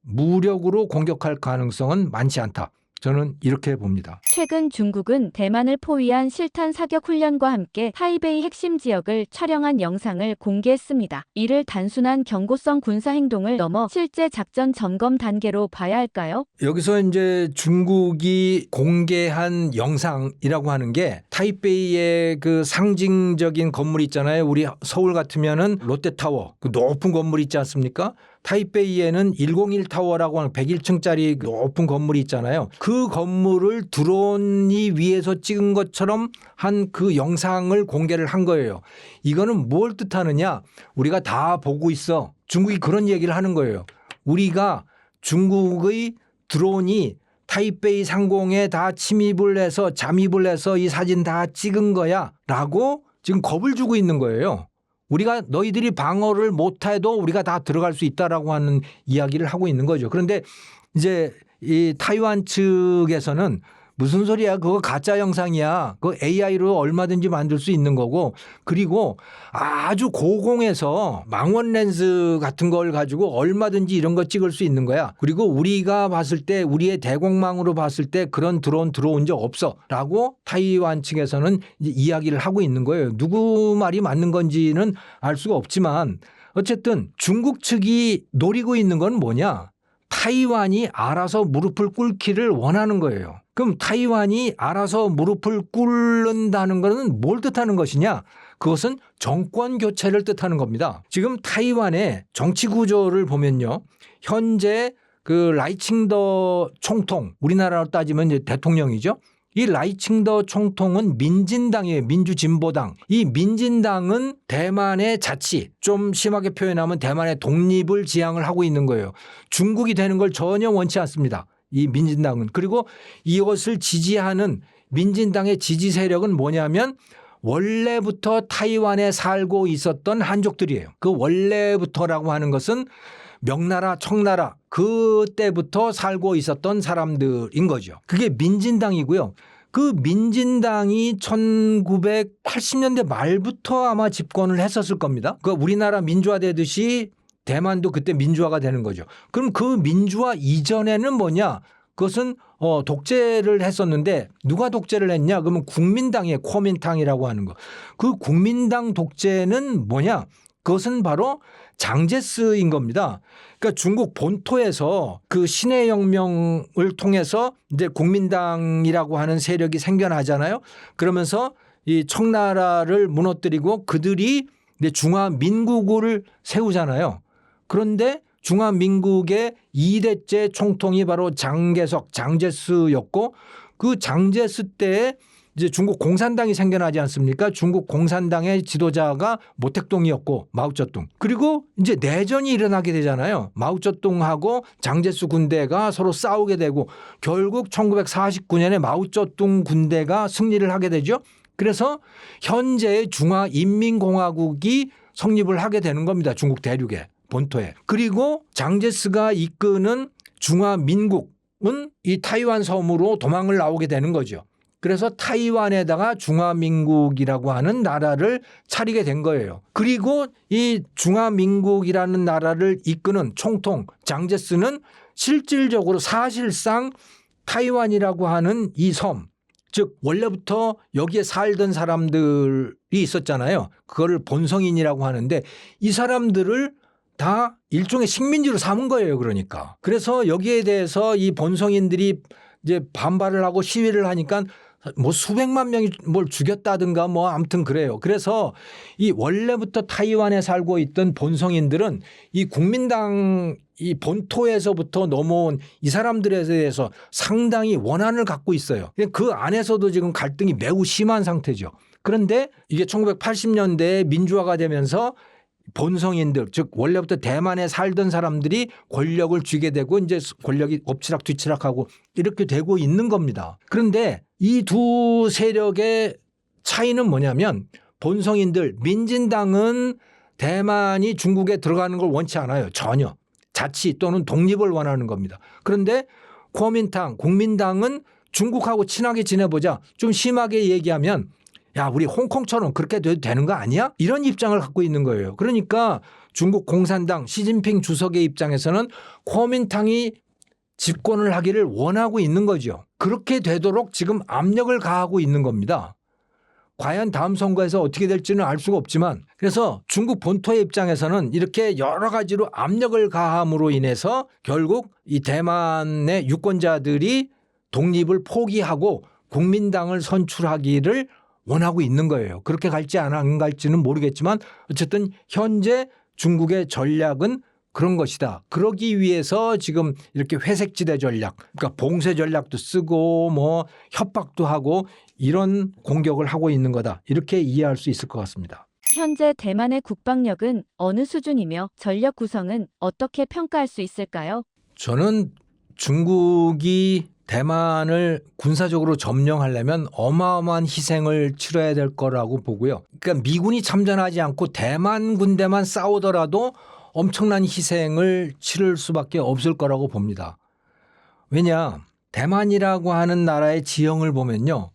무력으로 공격할 가능성은 많지 않다. 저는 이렇게 봅니다. 최근 중국은 대만을 포위한 실탄 사격 훈련과 함께 타이베이 핵심 지역을 촬영한 영상을 공개했습니다. 이를 단순한 경고성 군사 행동을 넘어 실제 작전 점검 단계로 봐야 할까요? 여기서 이제 중국이 공개한 영상이라고 하는 게 타이베이의 그 상징적인 건물 있잖아요. 우리 서울 같으면은 롯데타워, 그 높은 건물 있지 않습니까? 타이베이에는 101타워라고 하는 101층짜리 높은 건물이 있잖아요. 그 건물을 드론이 위에서 찍은 것처럼 한 그 영상을 공개를 한 거예요. 이거는 뭘 뜻하느냐? 우리가 다 보고 있어. 중국이 그런 얘기를 하는 거예요. 우리가 중국의 드론이 타이베이 상공에 다 침입을 해서 잠입을 해서 이 사진 다 찍은 거야 라고 지금 겁을 주고 있는 거예요. 우리가 너희들이 방어를 못해도 우리가 다 들어갈 수 있다라고 하는 이야기를 하고 있는 거죠. 그런데 이제 이 타이완 측에서는 무슨 소리야? 그거 가짜 영상이야. 그거 AI로 얼마든지 만들 수 있는 거고, 그리고 아주 고공에서 망원 렌즈 같은 걸 가지고 얼마든지 이런 거 찍을 수 있는 거야. 그리고 우리가 봤을 때 우리의 대공망으로 봤을 때 그런 드론 들어온 적 없어라고 타이완 측에서는 이제 이야기를 하고 있는 거예요. 누구 말이 맞는 건지는 알 수가 없지만 어쨌든 중국 측이 노리고 있는 건 뭐냐? 타이완이 알아서 무릎을 꿇기를 원하는 거예요. 그럼 타이완이 알아서 무릎을 꿇는다는 것은 뭘 뜻하는 것이냐? 그것은 정권 교체를 뜻하는 겁니다. 지금 타이완의 정치 구조를 보면요. 현재 그 라이칭더 총통, 우리나라로 따지면 이제 대통령이죠. 이 라이칭더 총통은 민진당이에요. 민주진보당. 이 민진당은 대만의 자치, 좀 심하게 표현하면 대만의 독립을 지향을 하고 있는 거예요. 중국이 되는 걸 전혀 원치 않습니다. 이 민진당은. 그리고 이것을 지지하는 민진당의 지지 세력은 뭐냐면 원래부터 타이완에 살고 있었던 한족들이에요. 그 원래부터라고 하는 것은 명나라, 청나라 그때부터 살고 있었던 사람들인 거죠. 그게 민진당이고요. 그 민진당이 1980년대 말부터 아마 집권을 했었을 겁니다. 그 우리나라 민주화되듯이 대만도 그때 민주화가 되는 거죠. 그럼 그 민주화 이전에는 뭐냐? 그것은 독재를 했었는데 누가 독재를 했냐? 그러면 국민당이에요. 코민탕이라고 하는 거. 그 국민당 독재는 뭐냐? 그것은 바로 장제스인 겁니다. 그러니까 중국 본토에서 그 신해혁명을 통해서 이제 국민당이라고 하는 세력이 생겨나잖아요. 그러면서 이 청나라를 무너뜨리고 그들이 이제 중화민국을 세우잖아요. 그런데 중화민국의 2대째 총통이 바로 장개석, 장제스였고 그 장제스 때에 이제 중국 공산당이 생겨나지 않습니까? 중국 공산당의 지도자가 모택동이었고 마오쩌둥. 그리고 이제 내전이 일어나게 되잖아요. 마오쩌둥하고 장제스 군대가 서로 싸우게 되고 결국 1949년에 마오쩌둥 군대가 승리를 하게 되죠. 그래서 현재의 중화인민공화국이 성립을 하게 되는 겁니다. 중국 대륙에 본토에. 그리고 장제스가 이끄는 중화민국은 이 타이완 섬으로 도망을 나오게 되는 거죠. 그래서 타이완에다가 중화민국이라고 하는 나라를 차리게 된 거예요. 그리고 이 중화민국이라는 나라를 이끄는 총통 장제스는 실질적으로 사실상 타이완이라고 하는 이 섬, 즉 원래부터 여기에 살던 사람들이 있었잖아요. 그거를 본성인이라고 하는데 이 사람들을 다 일종의 식민지로 삼은 거예요. 그러니까. 그래서 여기에 대해서 이 본성인들이 이제 반발을 하고 시위를 하니까 뭐 수백만 명이 뭘 죽였다든가 뭐 아무튼 그래요. 그래서 이 원래부터 타이완에 살고 있던 본성인들은 이 국민당 이 본토에서부터 넘어온 이 사람들에 대해서 상당히 원한을 갖고 있어요. 그 안에서도 지금 갈등이 매우 심한 상태죠. 그런데 이게 1980년대에 민주화가 되면서 본성인들, 즉 원래부터 대만에 살던 사람들이 권력을 쥐게 되고 이제 권력이 엎치락뒤치락하고 이렇게 되고 있는 겁니다. 그런데 이 두 세력의 차이는 뭐냐면 본성인들, 민진당은 대만이 중국에 들어가는 걸 원치 않아요. 전혀. 자치 또는 독립을 원하는 겁니다. 그런데 코민당, 국민당은 중국하고 친하게 지내보자. 좀 심하게 얘기하면 야, 우리 홍콩처럼 그렇게 돼도 되는 거 아니야? 이런 입장을 갖고 있는 거예요. 그러니까 중국 공산당 시진핑 주석의 입장에서는 코민당이 집권을 하기를 원하고 있는 거죠. 그렇게 되도록 지금 압력을 가하고 있는 겁니다. 과연 다음 선거에서 어떻게 될지는 알 수가 없지만 그래서 중국 본토의 입장에서는 이렇게 여러 가지로 압력을 가함으로 인해서 결국 이 대만의 유권자들이 독립을 포기하고 국민당을 선출하기를 원하고 있는 거예요. 그렇게 갈지 안 갈지는 모르겠지만 어쨌든 현재 중국의 전략은 그런 것이다. 그러기 위해서 지금 이렇게 회색지대 전략, 그러니까 봉쇄 전략도 쓰고 뭐 협박도 하고 이런 공격을 하고 있는 거다. 이렇게 이해할 수 있을 것 같습니다. 현재 대만의 국방력은 어느 수준이며 전력 구성은 어떻게 평가할 수 있을까요? 저는 중국이 대만을 군사적으로 점령하려면 어마어마한 희생을 치러야 될 거라고 보고요. 그러니까 미군이 참전하지 않고 대만 군대만 싸우더라도 엄청난 희생을 치를 수밖에 없을 거라고 봅니다. 왜냐? 대만이라고 하는 나라의 지형을 보면요.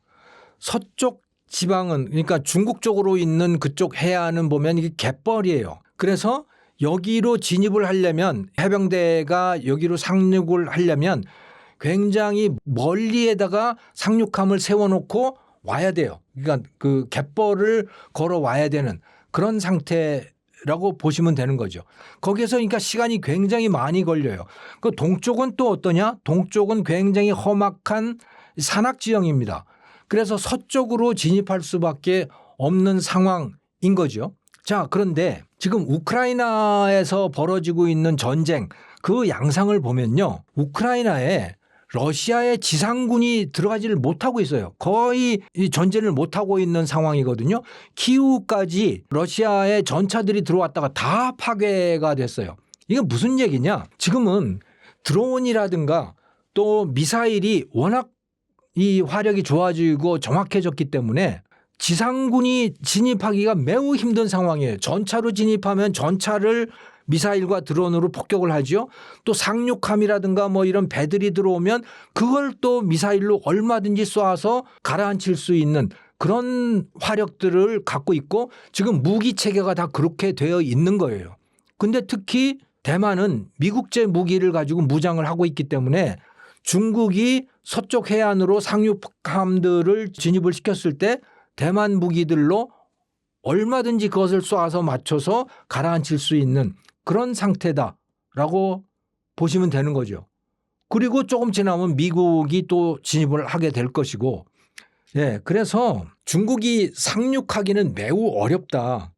서쪽 지방은 그러니까 중국 쪽으로 있는 그쪽 해안은 보면 이게 갯벌이에요. 그래서 여기로 진입을 하려면 해병대가 여기로 상륙을 하려면 굉장히 멀리에다가 상륙함을 세워놓고 와야 돼요. 그러니까 그 갯벌을 걸어 와야 되는 그런 상태라고 보시면 되는 거죠. 거기에서 그러니까 시간이 굉장히 많이 걸려요. 그 동쪽은 또 어떠냐? 동쪽은 굉장히 험악한 산악 지형입니다. 그래서 서쪽으로 진입할 수밖에 없는 상황인 거죠. 자, 그런데 지금 우크라이나에서 벌어지고 있는 전쟁 그 양상을 보면요. 우크라이나에 러시아의 지상군이 들어가지를 못하고 있어요. 거의 이 전쟁을 못하고 있는 상황이거든요. 키우까지 러시아의 전차들이 들어왔다가 다 파괴가 됐어요. 이게 무슨 얘기냐? 지금은 드론이라든가 또 미사일이 워낙 이 화력이 좋아지고 정확해졌기 때문에 지상군이 진입하기가 매우 힘든 상황이에요. 전차로 진입하면 전차를 미사일과 드론으로 폭격을 하죠. 또 상륙함이라든가 뭐 이런 배들이 들어오면 그걸 또 미사일로 얼마든지 쏴서 가라앉힐 수 있는 그런 화력들을 갖고 있고 지금 무기 체계가 다 그렇게 되어 있는 거예요. 근데 특히 대만은 미국제 무기를 가지고 무장을 하고 있기 때문에 중국이 서쪽 해안으로 상륙함들을 진입을 시켰을 때 대만 무기들로 얼마든지 그것을 쏴서 맞춰서 가라앉힐 수 있는 그런 상태다라고 보시면 되는 거죠. 그리고 조금 지나면 미국이 또 진입을 하게 될 것이고, 예, 그래서 중국이 상륙하기는 매우 어렵다.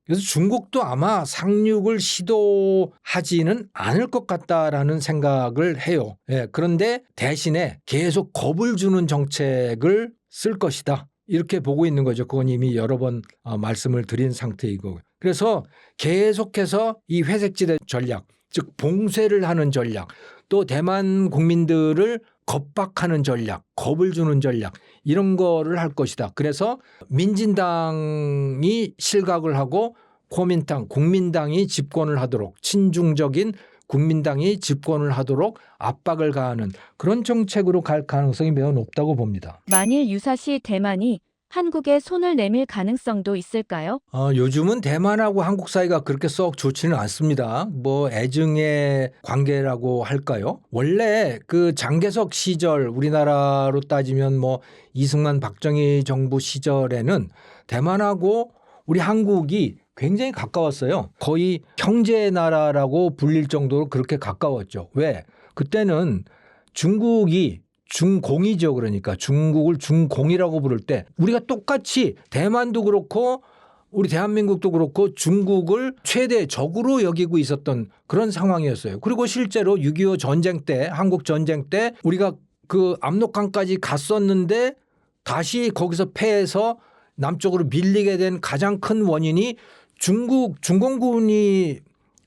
그래서 중국도 아마 상륙을 시도하지는 않을 것 같다라는 생각을 해요. 예, 그런데 대신에 계속 겁을 주는 정책을 쓸 것이다. 이렇게 보고 있는 거죠. 그건 이미 여러 번 말씀을 드린 상태이고. 그래서 계속해서 이 회색지대 전략, 즉 봉쇄를 하는 전략, 또 대만 국민들을 겁박하는 전략, 겁을 주는 전략 이런 거를 할 것이다. 그래서 민진당이 실각을 하고 고민당, 국민당이 집권을 하도록 친중적인 국민당이 집권을 하도록 압박을 가하는 그런 정책으로 갈 가능성이 매우 높다고 봅니다. 만일 유사시 대만이 한국에 손을 내밀 가능성도 있을까요? 요즘은 대만하고 한국 사이가 그렇게 썩 좋지는 않습니다. 뭐 애증의 관계라고 할까요? 원래 그 장개석 시절 우리나라로 따지면 뭐 이승만 박정희 정부 시절에는 대만하고 우리 한국이 굉장히 가까웠어요. 거의 형제 나라라고 불릴 정도로 그렇게 가까웠죠. 왜? 그때는 중국이 중공이죠. 그러니까 중국을 중공이라고 부를 때 우리가 똑같이 대만도 그렇고 우리 대한민국도 그렇고 중국을 최대 적으로 여기고 있었던 그런 상황이었어요. 그리고 실제로 6.25 전쟁 때 한국 전쟁 때 우리가 그 압록강까지 갔었는데 다시 거기서 패해서 남쪽으로 밀리게 된 가장 큰 원인이 중공군이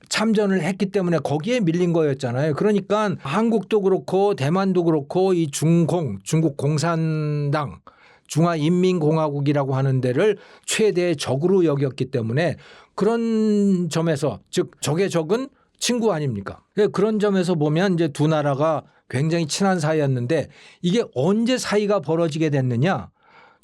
참전을 했기 때문에 거기에 밀린 거였잖아요. 그러니까 한국도 그렇고 대만도 그렇고 이 중국 공산당 중화인민공화국이라고 하는 데를 최대의 적으로 여겼기 때문에 그런 점에서 즉 적의 적은 친구 아닙니까? 그런 점에서 보면 이제 두 나라가 굉장히 친한 사이였는데 이게 언제 사이가 벌어지게 됐느냐?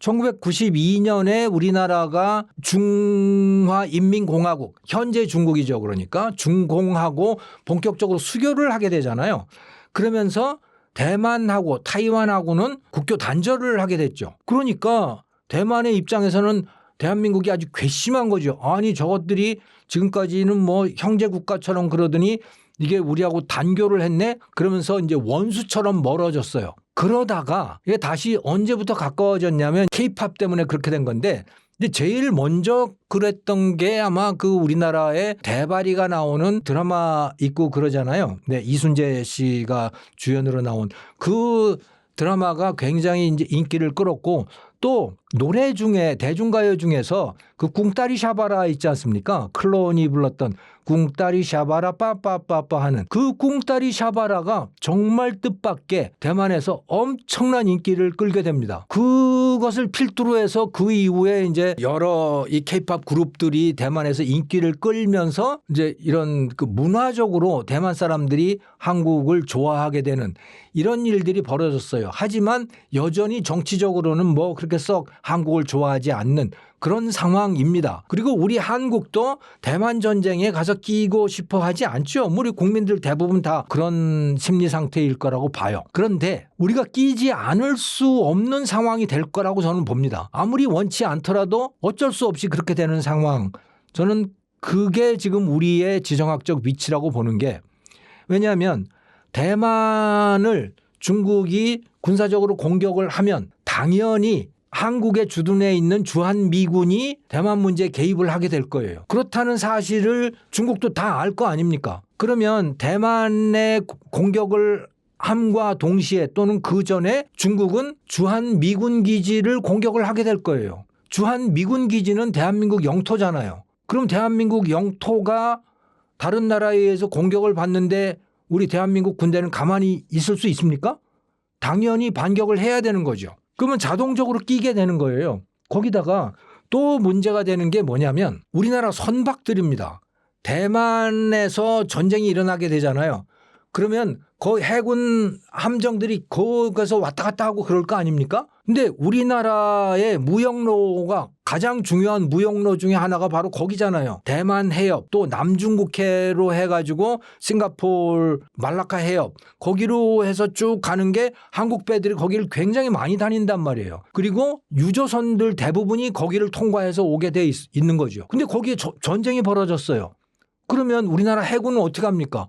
1992년에 우리나라가 중화인민공화국 현재 중국이죠. 그러니까 중공하고 본격적으로 수교를 하게 되잖아요. 그러면서 대만하고 타이완하고는 국교 단절을 하게 됐죠. 그러니까 대만의 입장에서는 대한민국이 아주 괘씸한 거죠. 아니 저것들이 지금까지는 뭐 형제 국가처럼 그러더니 이게 우리하고 단교를 했네. 그러면서 이제 원수처럼 멀어졌어요. 그러다가 이게 다시 언제부터 가까워졌냐면 K-팝 때문에 그렇게 된 건데, 근데 제일 먼저 그랬던 게 아마 그 우리나라에 대바리가 나오는 드라마 있고 그러잖아요. 네, 이순재 씨가 주연으로 나온 그 드라마가 굉장히 이제 인기를 끌었고, 또 노래 중에 대중가요 중에서 그 꿍따리 샤바라 있지 않습니까? 클론이 불렀던 꿍따리 샤바라 빠빠빠빠 하는 그 꿍따리 샤바라가 정말 뜻밖의 대만에서 엄청난 인기를 끌게 됩니다. 그것을 필두로 해서 그 이후에 이제 여러 이 케이팝 그룹들이 대만에서 인기를 끌면서 이제 이런 그 문화적으로 대만 사람들이 한국을 좋아하게 되는 이런 일들이 벌어졌어요. 하지만 여전히 정치적으로는 뭐 그렇게 썩 한국을 좋아하지 않는 그런 상황입니다. 그리고 우리 한국도 대만 전쟁에 가서 끼고 싶어 하지 않죠. 우리 국민들 대부분 다 그런 심리 상태일 거라고 봐요. 그런데 우리가 끼지 않을 수 없는 상황이 될 거라고 저는 봅니다. 아무리 원치 않더라도 어쩔 수 없이 그렇게 되는 상황. 저는 그게 지금 우리의 지정학적 위치라고 보는 게, 왜냐하면 대만을 중국이 군사적으로 공격을 하면 당연히 한국의 주둔해 있는 주한미군이 대만 문제에 개입을 하게 될 거예요. 그렇다는 사실을 중국도 다 알 거 아닙니까? 그러면 대만의 공격을 함과 동시에 또는 그 전에 중국은 주한미군 기지를 공격을 하게 될 거예요. 주한미군 기지는 대한민국 영토잖아요. 그럼 대한민국 영토가 다른 나라에 의해서 공격을 받는데 우리 대한민국 군대는 가만히 있을 수 있습니까? 당연히 반격을 해야 되는 거죠. 그러면 자동적으로 끼게 되는 거예요. 거기다가 또 문제가 되는 게 뭐냐면 우리나라 선박들입니다. 대만에서 전쟁이 일어나게 되잖아요. 그러면 거기 해군 함정들이 거기서 왔다 갔다 하고 그럴 거 아닙니까? 근데 우리나라의 무역로가 가장 중요한 무역로 중에 하나가 바로 거기잖아요. 대만 해협, 또 남중국해로 해가지고 싱가포르, 말라카 해협, 거기로 해서 쭉 가는 게 한국 배들이 거기를 굉장히 많이 다닌단 말이에요. 그리고 유조선들 대부분이 거기를 통과해서 오게 돼 있는 거죠. 근데 거기에 전쟁이 벌어졌어요. 그러면 우리나라 해군은 어떻게 합니까?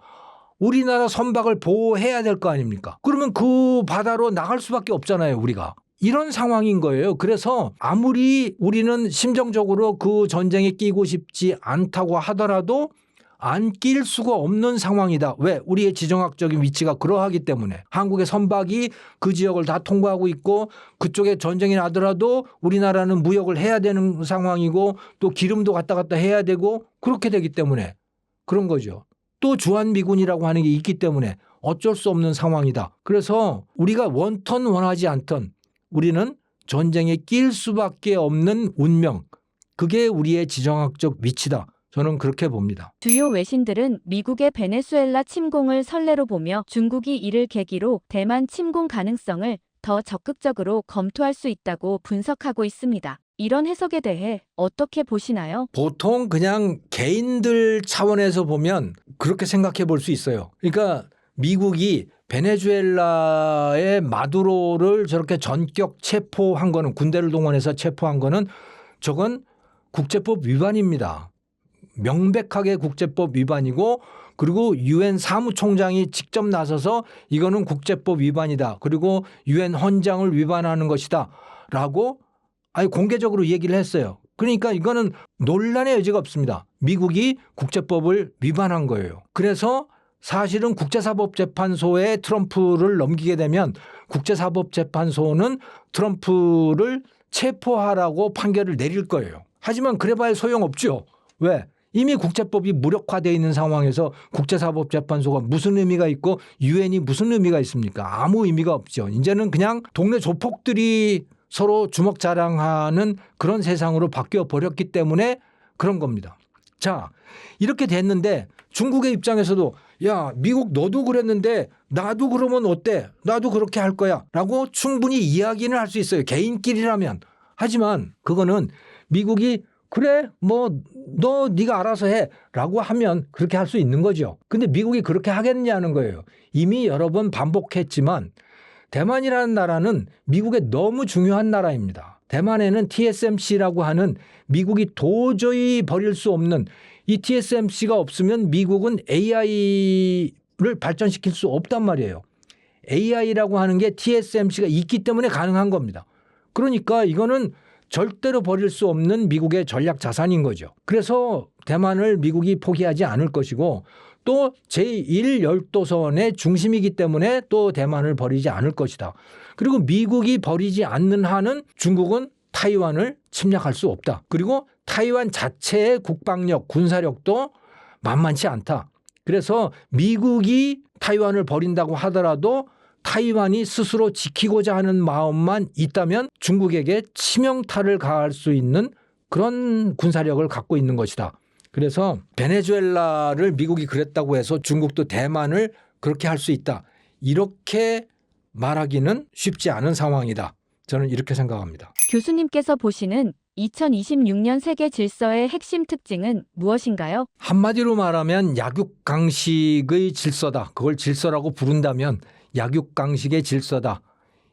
우리나라 선박을 보호해야 될 거 아닙니까? 그러면 그 바다로 나갈 수밖에 없잖아요, 우리가. 이런 상황인 거예요. 그래서 아무리 우리는 심정적으로 그 전쟁에 끼고 싶지 않다고 하더라도 안 낄 수가 없는 상황이다. 왜? 우리의 지정학적인 위치가 그러하기 때문에. 한국의 선박이 그 지역을 다 통과하고 있고 그쪽에 전쟁이 나더라도 우리나라는 무역을 해야 되는 상황이고 또 기름도 갔다 갔다 해야 되고 그렇게 되기 때문에 그런 거죠. 또 주한미군이라고 하는 게 있기 때문에 어쩔 수 없는 상황이다. 그래서 우리가 원턴 원하지 않던 우리는 전쟁에 낄 수밖에 없는 운명. 그게 우리의 지정학적 위치다. 저는 그렇게 봅니다. 주요 외신들은 미국의 베네수엘라 침공을 선례로 보며 중국이 이를 계기로 대만 침공 가능성을 더 적극적으로 검토할 수 있다고 분석하고 있습니다. 이런 해석에 대해 어떻게 보시나요? 보통 그냥 개인들 차원에서 보면 그렇게 생각해 볼 수 있어요. 그러니까 미국이 베네수엘라의 마두로를 저렇게 전격 체포한 거는, 군대를 동원해서 체포한 거는 저건 국제법 위반입니다. 명백하게 국제법 위반이고, 그리고 유엔 사무총장이 직접 나서서 이거는 국제법 위반이다. 그리고 유엔 헌장을 위반하는 것이다. 라고 아예 공개적으로 얘기를 했어요. 그러니까 이거는 논란의 여지가 없습니다. 미국이 국제법을 위반한 거예요. 그래서 사실은 국제사법재판소에 트럼프를 넘기게 되면 국제사법재판소는 트럼프를 체포하라고 판결을 내릴 거예요. 하지만 그래봐야 소용없죠. 왜? 이미 국제법이 무력화되어 있는 상황에서 국제사법재판소가 무슨 의미가 있고 유엔이 무슨 의미가 있습니까? 아무 의미가 없죠. 이제는 그냥 동네 조폭들이 서로 주먹 자랑하는 그런 세상으로 바뀌어 버렸기 때문에 그런 겁니다. 자, 이렇게 됐는데 중국의 입장에서도 야, 미국 너도 그랬는데 나도 그러면 어때? 나도 그렇게 할 거야 라고 충분히 이야기는 할 수 있어요. 개인끼리라면. 하지만 그거는 미국이 그래 뭐 너 네가 알아서 해라고 하면 그렇게 할 수 있는 거죠. 근데 미국이 그렇게 하겠냐는 거예요. 이미 여러 번 반복했지만 대만이라는 나라는 미국에 너무 중요한 나라입니다. 대만에는 TSMC라고 하는 미국이 도저히 버릴 수 없는, 이 TSMC가 없으면 미국은 AI를 발전시킬 수 없단 말이에요. AI라고 하는 게 TSMC가 있기 때문에 가능한 겁니다. 그러니까 이거는 절대로 버릴 수 없는 미국의 전략 자산인 거죠. 그래서 대만을 미국이 포기하지 않을 것이고 또 제1열도선의 중심이기 때문에 또 대만을 버리지 않을 것이다. 그리고 미국이 버리지 않는 한은 중국은 타이완을 침략할 수 없다. 그리고 타이완 자체의 국방력, 군사력도 만만치 않다. 그래서 미국이 타이완을 버린다고 하더라도 타이완이 스스로 지키고자 하는 마음만 있다면 중국에게 치명타를 가할 수 있는 그런 군사력을 갖고 있는 것이다. 그래서 베네수엘라를 미국이 그랬다고 해서 중국도 대만을 그렇게 할 수 있다. 이렇게 말하기는 쉽지 않은 상황이다. 저는 이렇게 생각합니다. 교수님께서 보시는 2026년 세계 질서의 핵심 특징은 무엇인가요? 한마디로 말하면 약육강식의 질서다. 그걸 질서라고 부른다면 약육강식의 질서다.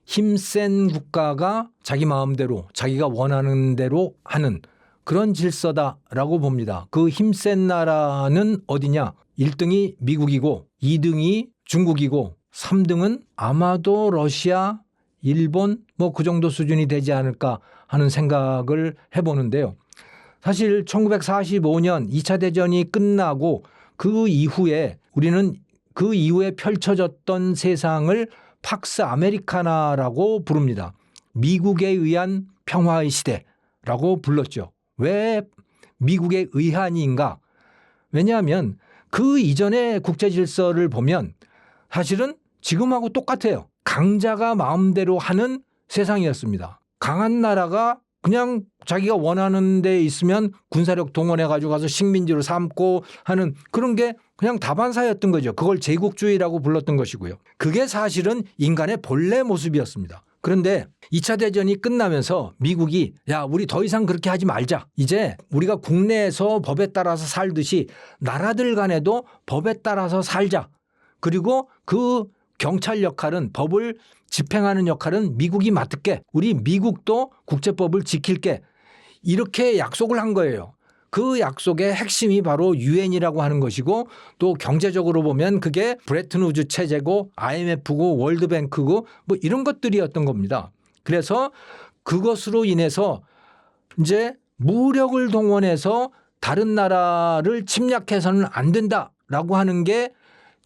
힘센 국가가 자기 마음대로 자기가 원하는 대로 하는 그런 질서다라고 봅니다. 그 힘센 나라는 어디냐? 1등이 미국이고 2등이 중국이고 3등은 아마도 러시아, 일본 뭐 그 정도 수준이 되지 않을까 하는 생각을 해보는데요. 사실 1945년 2차 대전이 끝나고 그 이후에 우리는 그 이후에 펼쳐졌던 세상을 팍스 아메리카나라고 부릅니다. 미국에 의한 평화의 시대라고 불렀죠. 왜 미국에 의한인가? 왜냐하면 그 이전의 국제 질서를 보면 사실은 지금하고 똑같아요. 강자가 마음대로 하는 세상이었습니다. 강한 나라가 그냥 자기가 원하는 데 있으면 군사력 동원해 가지고 가서 식민지로 삼고 하는 그런 게 그냥 다반사였던 거죠. 그걸 제국주의라고 불렀던 것이고요. 그게 사실은 인간의 본래 모습이었습니다. 그런데 2차 대전이 끝나면서 미국이 야, 우리 더 이상 그렇게 하지 말자. 이제 우리가 국내에서 법에 따라서 살듯이 나라들 간에도 법에 따라서 살자. 그리고 그 경찰 역할은, 법을 집행하는 역할은 미국이 맡을게. 우리 미국도 국제법을 지킬게. 이렇게 약속을 한 거예요. 그 약속의 핵심이 바로 유엔이라고 하는 것이고 또 경제적으로 보면 그게 브레튼 우즈 체제고 IMF고 월드뱅크고 뭐 이런 것들이었던 겁니다. 그래서 그것으로 인해서 이제 무력을 동원해서 다른 나라를 침략해서는 안 된다라고 하는 게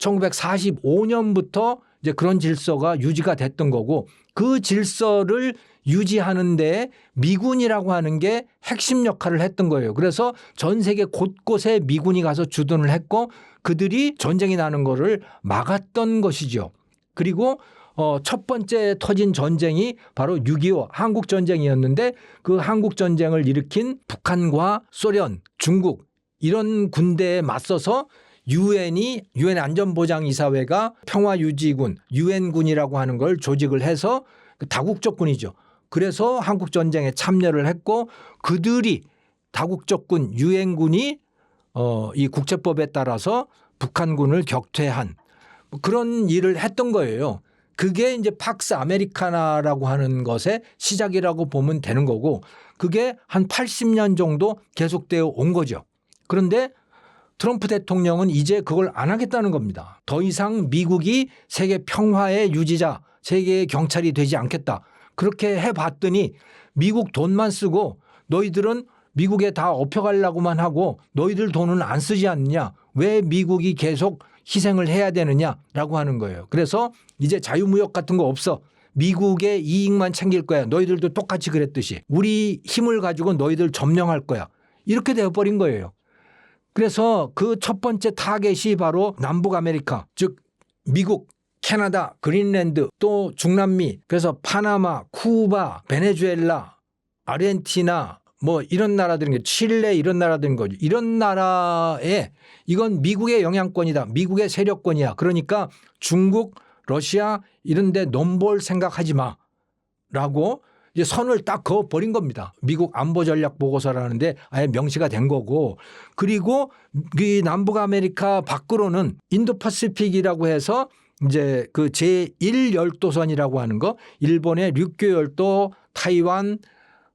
1945년부터 이제 그런 질서가 유지가 됐던 거고 그 질서를 유지하는 데 미군이라고 하는 게 핵심 역할을 했던 거예요. 그래서 전 세계 곳곳에 미군이 가서 주둔을 했고 그들이 전쟁이 나는 거를 막았던 것이죠. 그리고 첫 번째 터진 전쟁이 바로 6.25 한국전쟁이었는데 그 한국전쟁을 일으킨 북한과 소련, 중국 이런 군대에 맞서서 유엔 안전보장이사회가 평화유지군, 유엔군이라고 하는 걸 조직을 해서 다국적군이죠. 그래서 한국전쟁에 참여를 했고 그들이 다국적군, 유엔군이 이 국제법에 따라서 북한군을 격퇴한 그런 일을 했던 거예요. 그게 이제 팍스 아메리카나라고 하는 것의 시작이라고 보면 되는 거고 그게 한 80년 정도 계속되어 온 거죠. 그런데 트럼프 대통령은 이제 그걸 안 하겠다는 겁니다. 더 이상 미국이 세계 평화의 유지자, 세계의 경찰이 되지 않겠다. 그렇게 해봤더니 미국 돈만 쓰고 너희들은 미국에 다 업혀가려고만 하고 너희들 돈은 안 쓰지 않느냐. 왜 미국이 계속 희생을 해야 되느냐라고 하는 거예요. 그래서 이제 자유무역 같은 거 없어. 미국의 이익만 챙길 거야. 너희들도 똑같이 그랬듯이. 우리 힘을 가지고 너희들 점령할 거야. 이렇게 되어버린 거예요. 그래서 그 첫 번째 타겟이 바로 남북 아메리카, 즉 미국, 캐나다, 그린랜드, 또 중남미, 그래서 파나마, 쿠바, 베네수엘라, 아르헨티나 뭐 이런 나라들인 게 칠레 이런 나라들인 거죠. 이런 나라에 이건 미국의 영향권이다. 미국의 세력권이야. 그러니까 중국, 러시아 이런 데 넘볼 생각하지 마라고 이제 선을 딱 그어 버린 겁니다. 미국 안보 전략 보고서라는데 아예 명시가 된 거고, 그리고 이 남북 아메리카 밖으로는 인도 파시픽이라고 해서 이제 그 제1 열도선이라고 하는 거, 일본의 류큐 열도, 타이완,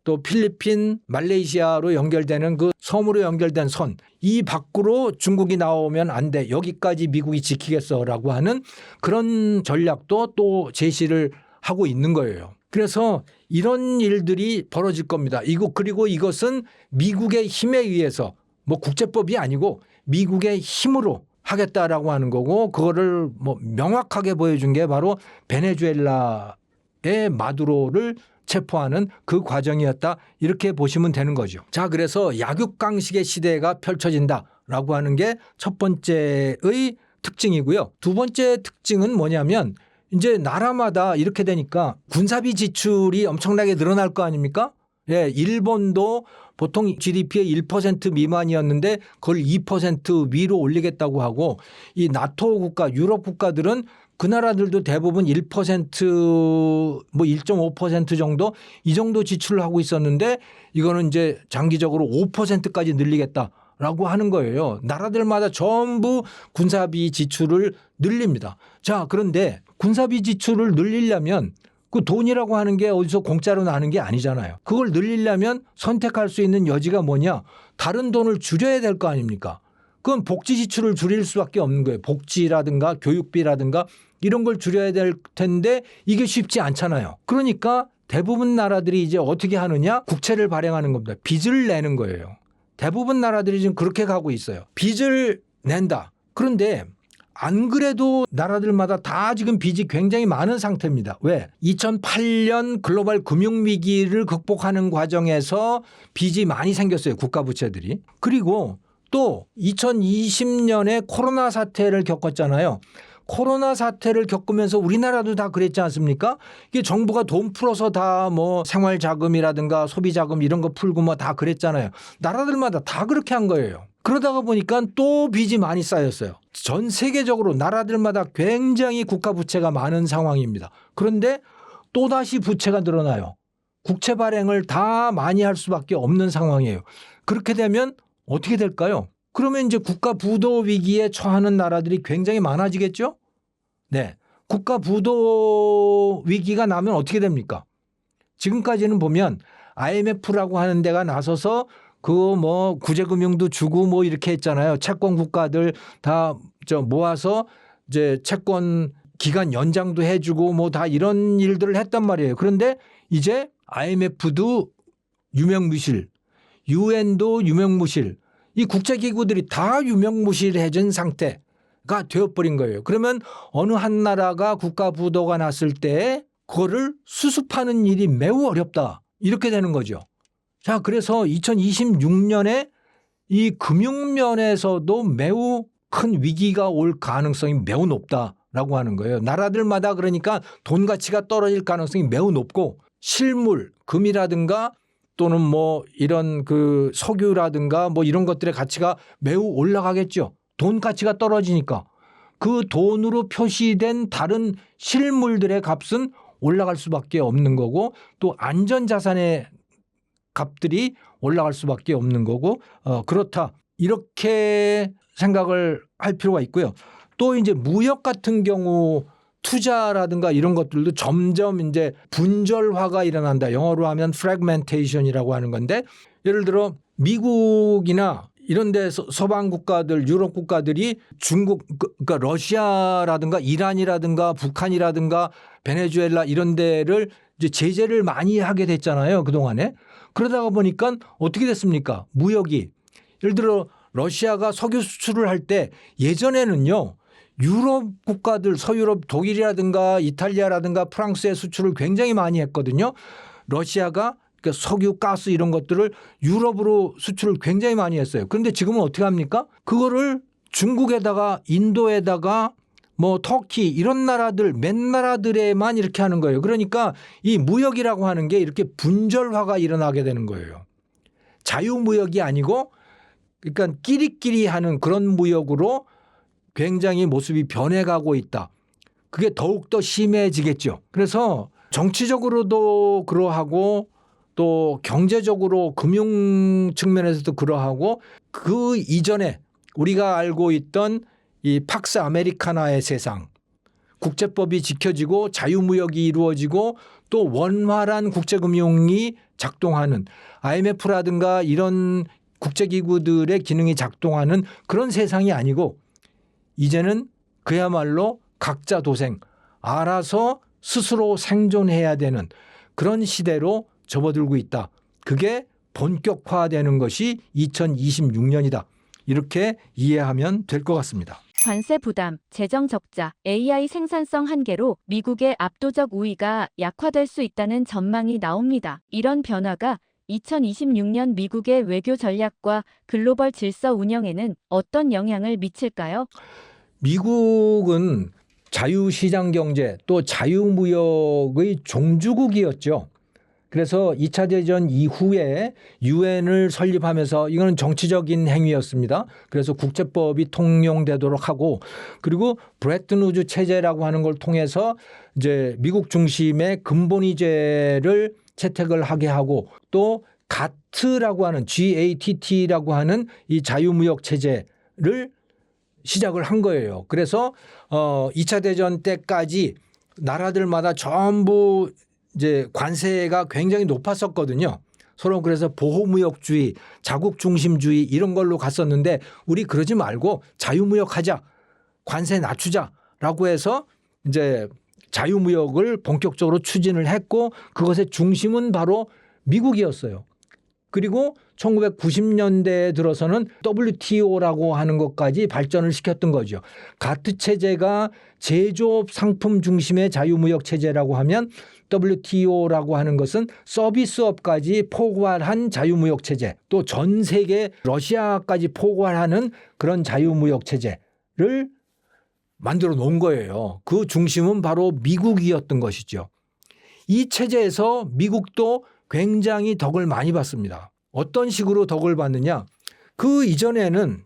또 필리핀, 말레이시아로 연결되는 그 섬으로 연결된 선, 이 밖으로 중국이 나오면 안 돼. 여기까지 미국이 지키겠어라고 하는 그런 전략도 또 제시를 하고 있는 거예요. 그래서 이런 일들이 벌어질 겁니다. 그리고 이것은 미국의 힘에 의해서, 뭐 국제법이 아니고 미국의 힘으로 하겠다라고 하는 거고, 그거를 뭐 명확하게 보여준 게 바로 베네수엘라의 마두로를 체포하는 그 과정이었다, 이렇게 보시면 되는 거죠. 자, 그래서 약육강식의 시대가 펼쳐진다라고 하는 게 첫 번째의 특징이고요. 두 번째 특징은 뭐냐면, 이제 나라마다 이렇게 되니까 군사비 지출이 엄청나게 늘어날 거 아닙니까? 예, 일본도 보통 GDP의 1% 미만이었는데 그걸 2% 위로 올리겠다고 하고, 이 나토 국가, 유럽 국가들은 그 나라들도 대부분 1% 뭐 1.5% 정도 이 정도 지출을 하고 있었는데, 이거는 이제 장기적으로 5%까지 늘리겠다라고 하는 거예요. 나라들마다 전부 군사비 지출을 늘립니다. 자, 그런데 군사비 지출을 늘리려면 그 돈이라고 하는 게 어디서 공짜로 나는 게 아니잖아요. 그걸 늘리려면 선택할 수 있는 여지가 뭐냐? 다른 돈을 줄여야 될 거 아닙니까? 그건 복지 지출을 줄일 수밖에 없는 거예요. 복지라든가 교육비라든가 이런 걸 줄여야 될 텐데 이게 쉽지 않잖아요. 그러니까 대부분 나라들이 이제 어떻게 하느냐? 국채를 발행하는 겁니다. 빚을 내는 거예요. 대부분 나라들이 지금 그렇게 가고 있어요. 빚을 낸다. 그런데 안 그래도 나라들마다 다 지금 빚이 굉장히 많은 상태입니다. 왜? 2008년 글로벌 금융위기를 극복하는 과정에서 빚이 많이 생겼어요. 국가 부채들이. 그리고 또 2020년에 코로나 사태를 겪었잖아요. 코로나 사태를 겪으면서 우리나라도 다 그랬지 않습니까? 이게 정부가 돈 풀어서 다 뭐 생활 자금이라든가 소비 자금 이런 거 풀고 뭐 다 그랬잖아요. 나라들마다 다 그렇게 한 거예요. 그러다가 보니까 또 빚이 많이 쌓였어요. 전 세계적으로 나라들마다 굉장히 국가 부채가 많은 상황입니다. 그런데 또다시 부채가 늘어나요. 국채 발행을 다 많이 할 수밖에 없는 상황이에요. 그렇게 되면 어떻게 될까요? 그러면 이제 국가 부도 위기에 처하는 나라들이 굉장히 많아지겠죠? 네. 국가 부도 위기가 나면 어떻게 됩니까? 지금까지는 보면 IMF라고 하는 데가 나서서 그 뭐 구제금융도 주고 뭐 이렇게 했잖아요. 채권 국가들 다 모아서 이제 채권 기간 연장도 해주고 뭐 다 이런 일들을 했단 말이에요. 그런데 이제 IMF도 유명무실, UN도 유명무실, 이 국제기구들이 다 유명무실해진 상태가 되어버린 거예요. 그러면 어느 한 나라가 국가 부도가 났을 때 그거를 수습하는 일이 매우 어렵다, 이렇게 되는 거죠. 자, 그래서 2026년에 이 금융면에서도 매우 큰 위기가 올 가능성이 매우 높다라고 하는 거예요. 나라들마다 그러니까 돈 가치가 떨어질 가능성이 매우 높고, 실물, 금이라든가 또는 뭐 이런 그 석유라든가 뭐 이런 것들의 가치가 매우 올라가겠죠. 돈 가치가 떨어지니까 그 돈으로 표시된 다른 실물들의 값은 올라갈 수밖에 없는 거고, 또 안전자산의 값들이 올라갈 수밖에 없는 거고, 그렇다, 이렇게 생각을 할 필요가 있고요. 또 이제 무역 같은 경우 투자라든가 이런 것들도 점점 이제 분절화가 일어난다. 영어로 하면 fragmentation이라고 하는 건데, 예를 들어 미국이나 이런 데 서방 국가들, 유럽 국가들이 중국, 그러니까 러시아라든가 이란이라든가 북한이라든가 베네수엘라 이런 데를 이제 제재를 많이 하게 됐잖아요, 그동안에. 그러다가 보니까 어떻게 됐습니까? 무역이. 예를 들어 러시아가 석유 수출을 할 때 예전에는요, 유럽 국가들, 서유럽, 독일이라든가 이탈리아라든가 프랑스의 수출을 굉장히 많이 했거든요. 러시아가 그러니까 석유, 가스 이런 것들을 유럽으로 수출을 굉장히 많이 했어요. 그런데 지금은 어떻게 합니까? 그거를 중국에다가 인도에다가 뭐 터키 이런 나라들, 맨 나라들에만 이렇게 하는 거예요. 그러니까 이 무역이라고 하는 게 이렇게 분절화가 일어나게 되는 거예요. 자유무역이 아니고, 그러니까 끼리끼리 하는 그런 무역으로 굉장히 모습이 변해가고 있다. 그게 더욱더 심해지겠죠. 그래서 정치적으로도 그러하고 또 경제적으로 금융 측면에서도 그러하고 그 이전에 우리가 알고 있던 이 팍스 아메리카나의 세상, 국제법이 지켜지고 자유무역이 이루어지고 또 원활한 국제금융이 작동하는 IMF라든가 이런 국제기구들의 기능이 작동하는 그런 세상이 아니고 이제는 그야말로 각자 도생, 알아서 스스로 생존해야 되는 그런 시대로 접어들고 있다. 그게 본격화되는 것이 2026년이다. 이렇게 이해하면 될 것 같습니다. 관세 부담, 재정 적자, AI 생산성 한계로 미국의 압도적 우위가 약화될 수 있다는 전망이 나옵니다. 이런 변화가 2026년 미국의 외교 전략과 글로벌 질서 운영에는 어떤 영향을 미칠까요? 미국은 자유시장 경제 또 자유무역의 종주국이었죠. 그래서 2차 대전 이후에 유엔을 설립하면서 이거는 정치적인 행위였습니다. 그래서 국제법이 통용되도록 하고 그리고 브레튼 우즈 체제라고 하는 걸 통해서 이제 미국 중심의 근본위제를 채택을 하게 하고 또 가트라고 하는 GATT라고 하는 이 자유무역 체제를 시작을 한 거예요. 그래서 2차 대전 때까지 나라들마다 전부 이제 관세가 굉장히 높았었거든요. 서로 그래서 보호무역주의, 자국중심주의 이런 걸로 갔었는데 우리 그러지 말고 자유무역하자, 관세 낮추자라고 해서 이제 자유무역을 본격적으로 추진을 했고 그것의 중심은 바로 미국이었어요. 그리고 1990년대에 들어서는 WTO라고 하는 것까지 발전을 시켰던 거죠. 가트 체제가 제조업 상품 중심의 자유무역 체제라고 하면 WTO라고 하는 것은 서비스업까지 포괄한 자유무역 체제, 또 전 세계 러시아까지 포괄하는 그런 자유무역 체제를 만들어 놓은 거예요. 그 중심은 바로 미국이었던 것이죠. 이 체제에서 미국도 굉장히 덕을 많이 받습니다. 어떤 식으로 덕을 받느냐? 그 이전에는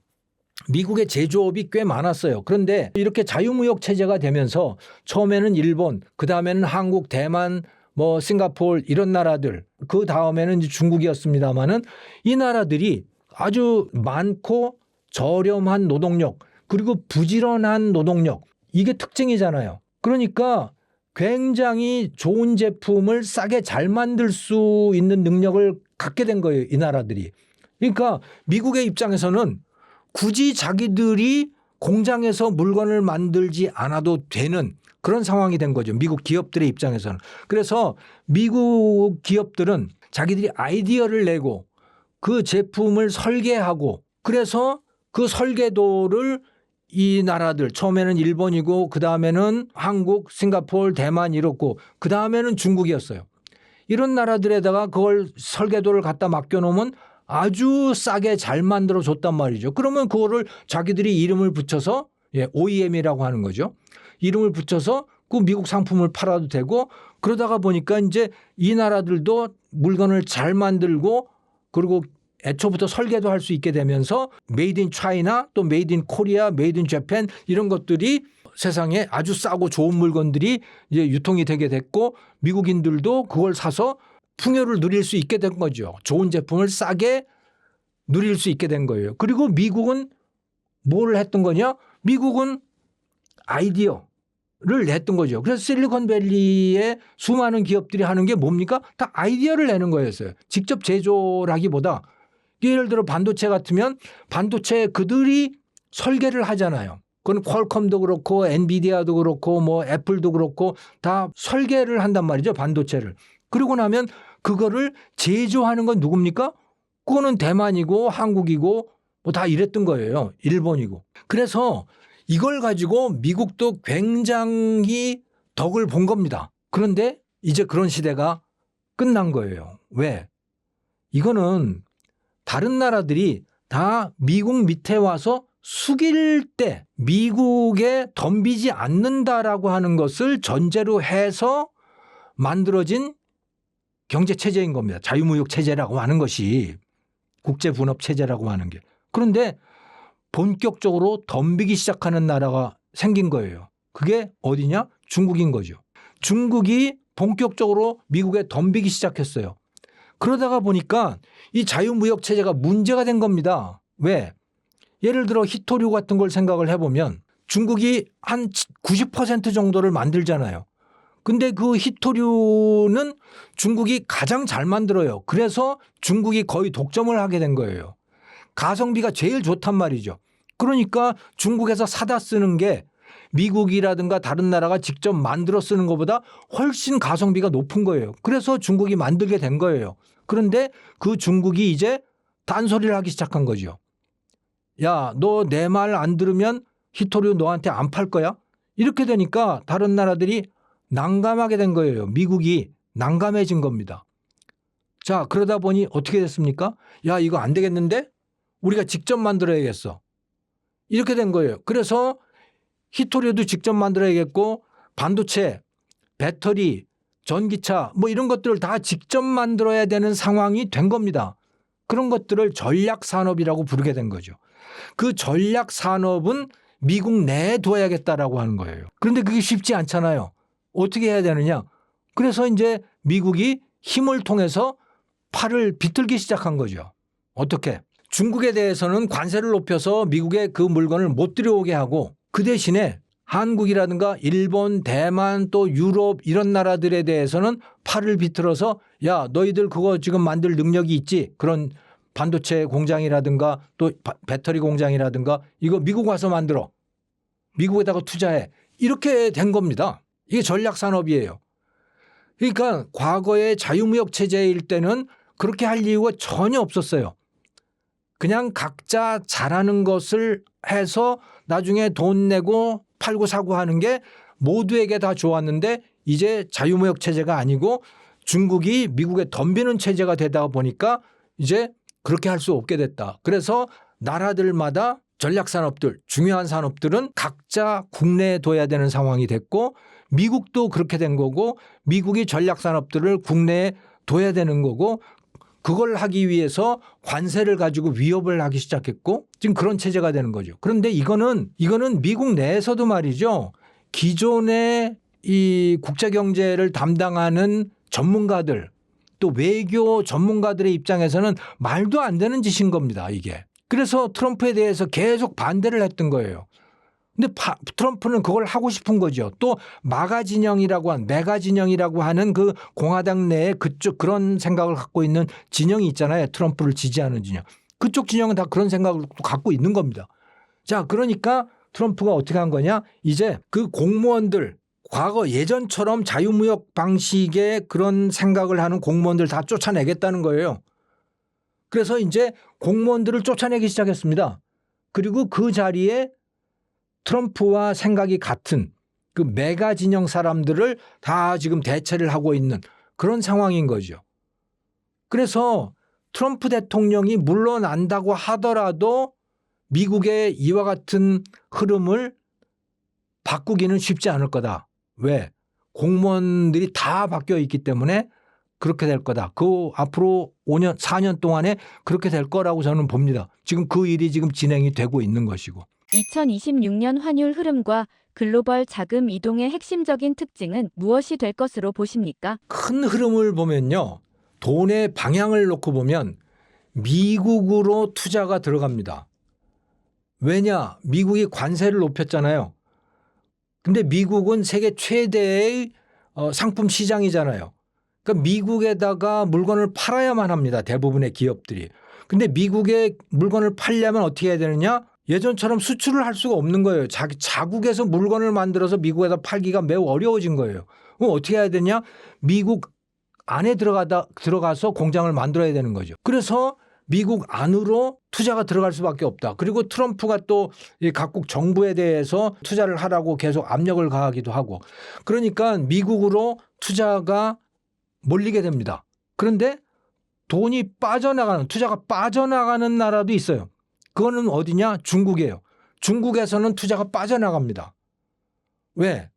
미국의 제조업이 꽤 많았어요. 그런데 이렇게 자유무역 체제가 되면서 처음에는 일본, 그 다음에는 한국, 대만, 뭐 싱가포르 이런 나라들, 그 다음에는 이제 중국이었습니다만은 이 나라들이 아주 많고 저렴한 노동력 그리고 부지런한 노동력 이게 특징이잖아요. 그러니까 굉장히 좋은 제품을 싸게 잘 만들 수 있는 능력을 갖게 된 거예요. 이 나라들이. 그러니까 미국의 입장에서는 굳이 자기들이 공장에서 물건을 만들지 않아도 되는 그런 상황이 된 거죠. 미국 기업들의 입장에서는. 그래서 미국 기업들은 자기들이 아이디어를 내고 그 제품을 설계하고 그래서 그 설계도를 이 나라들 처음에는 일본이고 그다음에는 한국, 싱가포르, 대만 이렇고 그다음에는 중국이었어요. 이런 나라들에다가 그걸 설계도를 갖다 맡겨놓으면 아주 싸게 잘 만들어 줬단 말이죠. 그러면 그거를 자기들이 이름을 붙여서 OEM이라고 하는 거죠. 이름을 붙여서 그 미국 상품을 팔아도 되고 그러다가 보니까 이제 이 나라들도 물건을 잘 만들고 그리고 애초부터 설계도 할 수 있게 되면서 메이드 인 차이나 또 메이드 인 코리아, 메이드 인 재팬 이런 것들이 세상에 아주 싸고 좋은 물건들이 이제 유통이 되게 됐고 미국인들도 그걸 사서 풍요를 누릴 수 있게 된 거죠. 좋은 제품을 싸게 누릴 수 있게 된 거예요. 그리고 미국은 뭘 했던 거냐? 미국은 아이디어를 냈던 거죠. 그래서 실리콘밸리의 수많은 기업들이 하는 게 뭡니까? 다 아이디어를 내는 거였어요. 직접 제조라기보다 예를 들어 반도체 같으면 반도체 그들이 설계를 하잖아요. 그건 퀄컴도 그렇고 엔비디아도 그렇고 뭐 애플도 그렇고 다 설계를 한단 말이죠. 반도체를. 그러고 나면 그거를 제조하는 건 누굽니까? 그거는 대만이고 한국이고 뭐 다 이랬던 거예요. 일본이고. 그래서 이걸 가지고 미국도 굉장히 덕을 본 겁니다. 그런데 이제 그런 시대가 끝난 거예요. 왜? 이거는 다른 나라들이 다 미국 밑에 와서 숙일 때 미국에 덤비지 않는다라고 하는 것을 전제로 해서 만들어진 경제 체제인 겁니다. 자유무역 체제라고 하는 것이 국제분업 체제라고 하는 게. 그런데 본격적으로 덤비기 시작하는 나라가 생긴 거예요. 그게 어디냐? 중국인 거죠. 중국이 본격적으로 미국에 덤비기 시작했어요. 그러다가 보니까 이 자유무역 체제가 문제가 된 겁니다. 왜? 예를 들어 히토류 같은 걸 생각을 해보면 중국이 한 90% 정도를 만들잖아요. 근데 그 히토류는 중국이 가장 잘 만들어요. 그래서 중국이 거의 독점을 하게 된 거예요. 가성비가 제일 좋단 말이죠. 그러니까 중국에서 사다 쓰는 게 미국이라든가 다른 나라가 직접 만들어 쓰는 것보다 훨씬 가성비가 높은 거예요. 그래서 중국이 만들게 된 거예요. 그런데 그 중국이 이제 딴소리를 하기 시작한 거죠. 야, 너 내 말 안 들으면 히토류 너한테 안 팔 거야? 이렇게 되니까 다른 나라들이 난감하게 된 거예요. 미국이 난감해진 겁니다. 자, 그러다 보니 어떻게 됐습니까? 야, 이거 안 되겠는데? 우리가 직접 만들어야겠어. 이렇게 된 거예요. 그래서 히토류도 직접 만들어야겠고 반도체, 배터리, 전기차 뭐 이런 것들을 다 직접 만들어야 되는 상황이 된 겁니다. 그런 것들을 전략산업이라고 부르게 된 거죠. 그 전략산업은 미국 내에 둬야겠다라고 하는 거예요. 그런데 그게 쉽지 않잖아요. 어떻게 해야 되느냐. 그래서 이제 미국이 힘을 통해서 팔을 비틀기 시작한 거죠. 어떻게? 중국에 대해서는 관세를 높여서 미국에 그 물건을 못 들여오게 하고 그 대신에 한국이라든가 일본, 대만 또 유럽 이런 나라들에 대해서는 팔을 비틀어서 야, 너희들 그거 지금 만들 능력이 있지? 그런 반도체 공장이라든가 또 배터리 공장이라든가 이거 미국 와서 만들어. 미국에다가 투자해. 이렇게 된 겁니다. 이게 전략산업이에요. 그러니까 과거의 자유무역 체제일 때는 그렇게 할 이유가 전혀 없었어요. 그냥 각자 잘하는 것을 해서 나중에 돈 내고 팔고 사고 하는 게 모두에게 다 좋았는데 이제 자유무역 체제가 아니고 중국이 미국에 덤비는 체제가 되다 보니까 이제 그렇게 할 수 없게 됐다. 그래서 나라들마다 전략산업들, 중요한 산업들은 각자 국내에 둬야 되는 상황이 됐고 미국도 그렇게 된 거고 미국이 전략산업들을 국내에 둬야 되는 거고 그걸 하기 위해서 관세를 가지고 위협을 하기 시작했고 지금 그런 체제가 되는 거죠. 그런데 이거는 미국 내에서도 말이죠. 기존의 이 국제경제를 담당하는 전문가들 또 외교 전문가들의 입장에서는 말도 안 되는 짓인 겁니다. 이게. 그래서 트럼프에 대해서 계속 반대를 했던 거예요. 근데 트럼프는 그걸 하고 싶은 거죠. 또 메가 진영이라고 하는 그 공화당 내에 그쪽 그런 생각을 갖고 있는 진영이 있잖아요. 트럼프를 지지하는 진영. 그쪽 진영은 다 그런 생각을 갖고 있는 겁니다. 자, 그러니까 트럼프가 어떻게 한 거냐? 이제 그 공무원들 과거 예전처럼 자유무역 방식의 그런 생각을 하는 공무원들 다 쫓아내겠다는 거예요. 그래서 이제 공무원들을 쫓아내기 시작했습니다. 그리고 그 자리에 트럼프와 생각이 같은 그 메가 진영 사람들을 다 지금 대체를 하고 있는 그런 상황인 거죠. 그래서 트럼프 대통령이 물러난다고 하더라도 미국의 이와 같은 흐름을 바꾸기는 쉽지 않을 거다. 왜? 공무원들이 다 바뀌어 있기 때문에 그렇게 될 거다. 그 앞으로 5년, 4년 동안에 그렇게 될 거라고 저는 봅니다. 지금 그 일이 지금 진행이 되고 있는 것이고. 2026년 환율 흐름과 글로벌 자금 이동의 핵심적인 특징은 무엇이 될 것으로 보십니까? 큰 흐름을 보면요. 돈의 방향을 놓고 보면 미국으로 투자가 들어갑니다. 왜냐? 미국이 관세를 높였잖아요. 근데 미국은 세계 최대의 상품 시장이잖아요. 그러니까 미국에다가 물건을 팔아야만 합니다. 대부분의 기업들이. 근데 미국에 물건을 팔려면 어떻게 해야 되느냐? 예전처럼 수출을 할 수가 없는 거예요. 자국에서 물건을 만들어서 미국에다 팔기가 매우 어려워진 거예요. 그럼 어떻게 해야 되냐? 미국 안에 들어가서 공장을 만들어야 되는 거죠. 그래서 미국 안으로 투자가 들어갈 수밖에 없다. 그리고 트럼프가 또 각국 정부에 대해서 투자를 하라고 계속 압력을 가하기도 하고. 그러니까 미국으로 투자가 몰리게 됩니다. 그런데 투자가 빠져나가는 나라도 있어요. 그거는 어디냐? 중국이에요. 중국에서는 투자가 빠져나갑니다. 왜?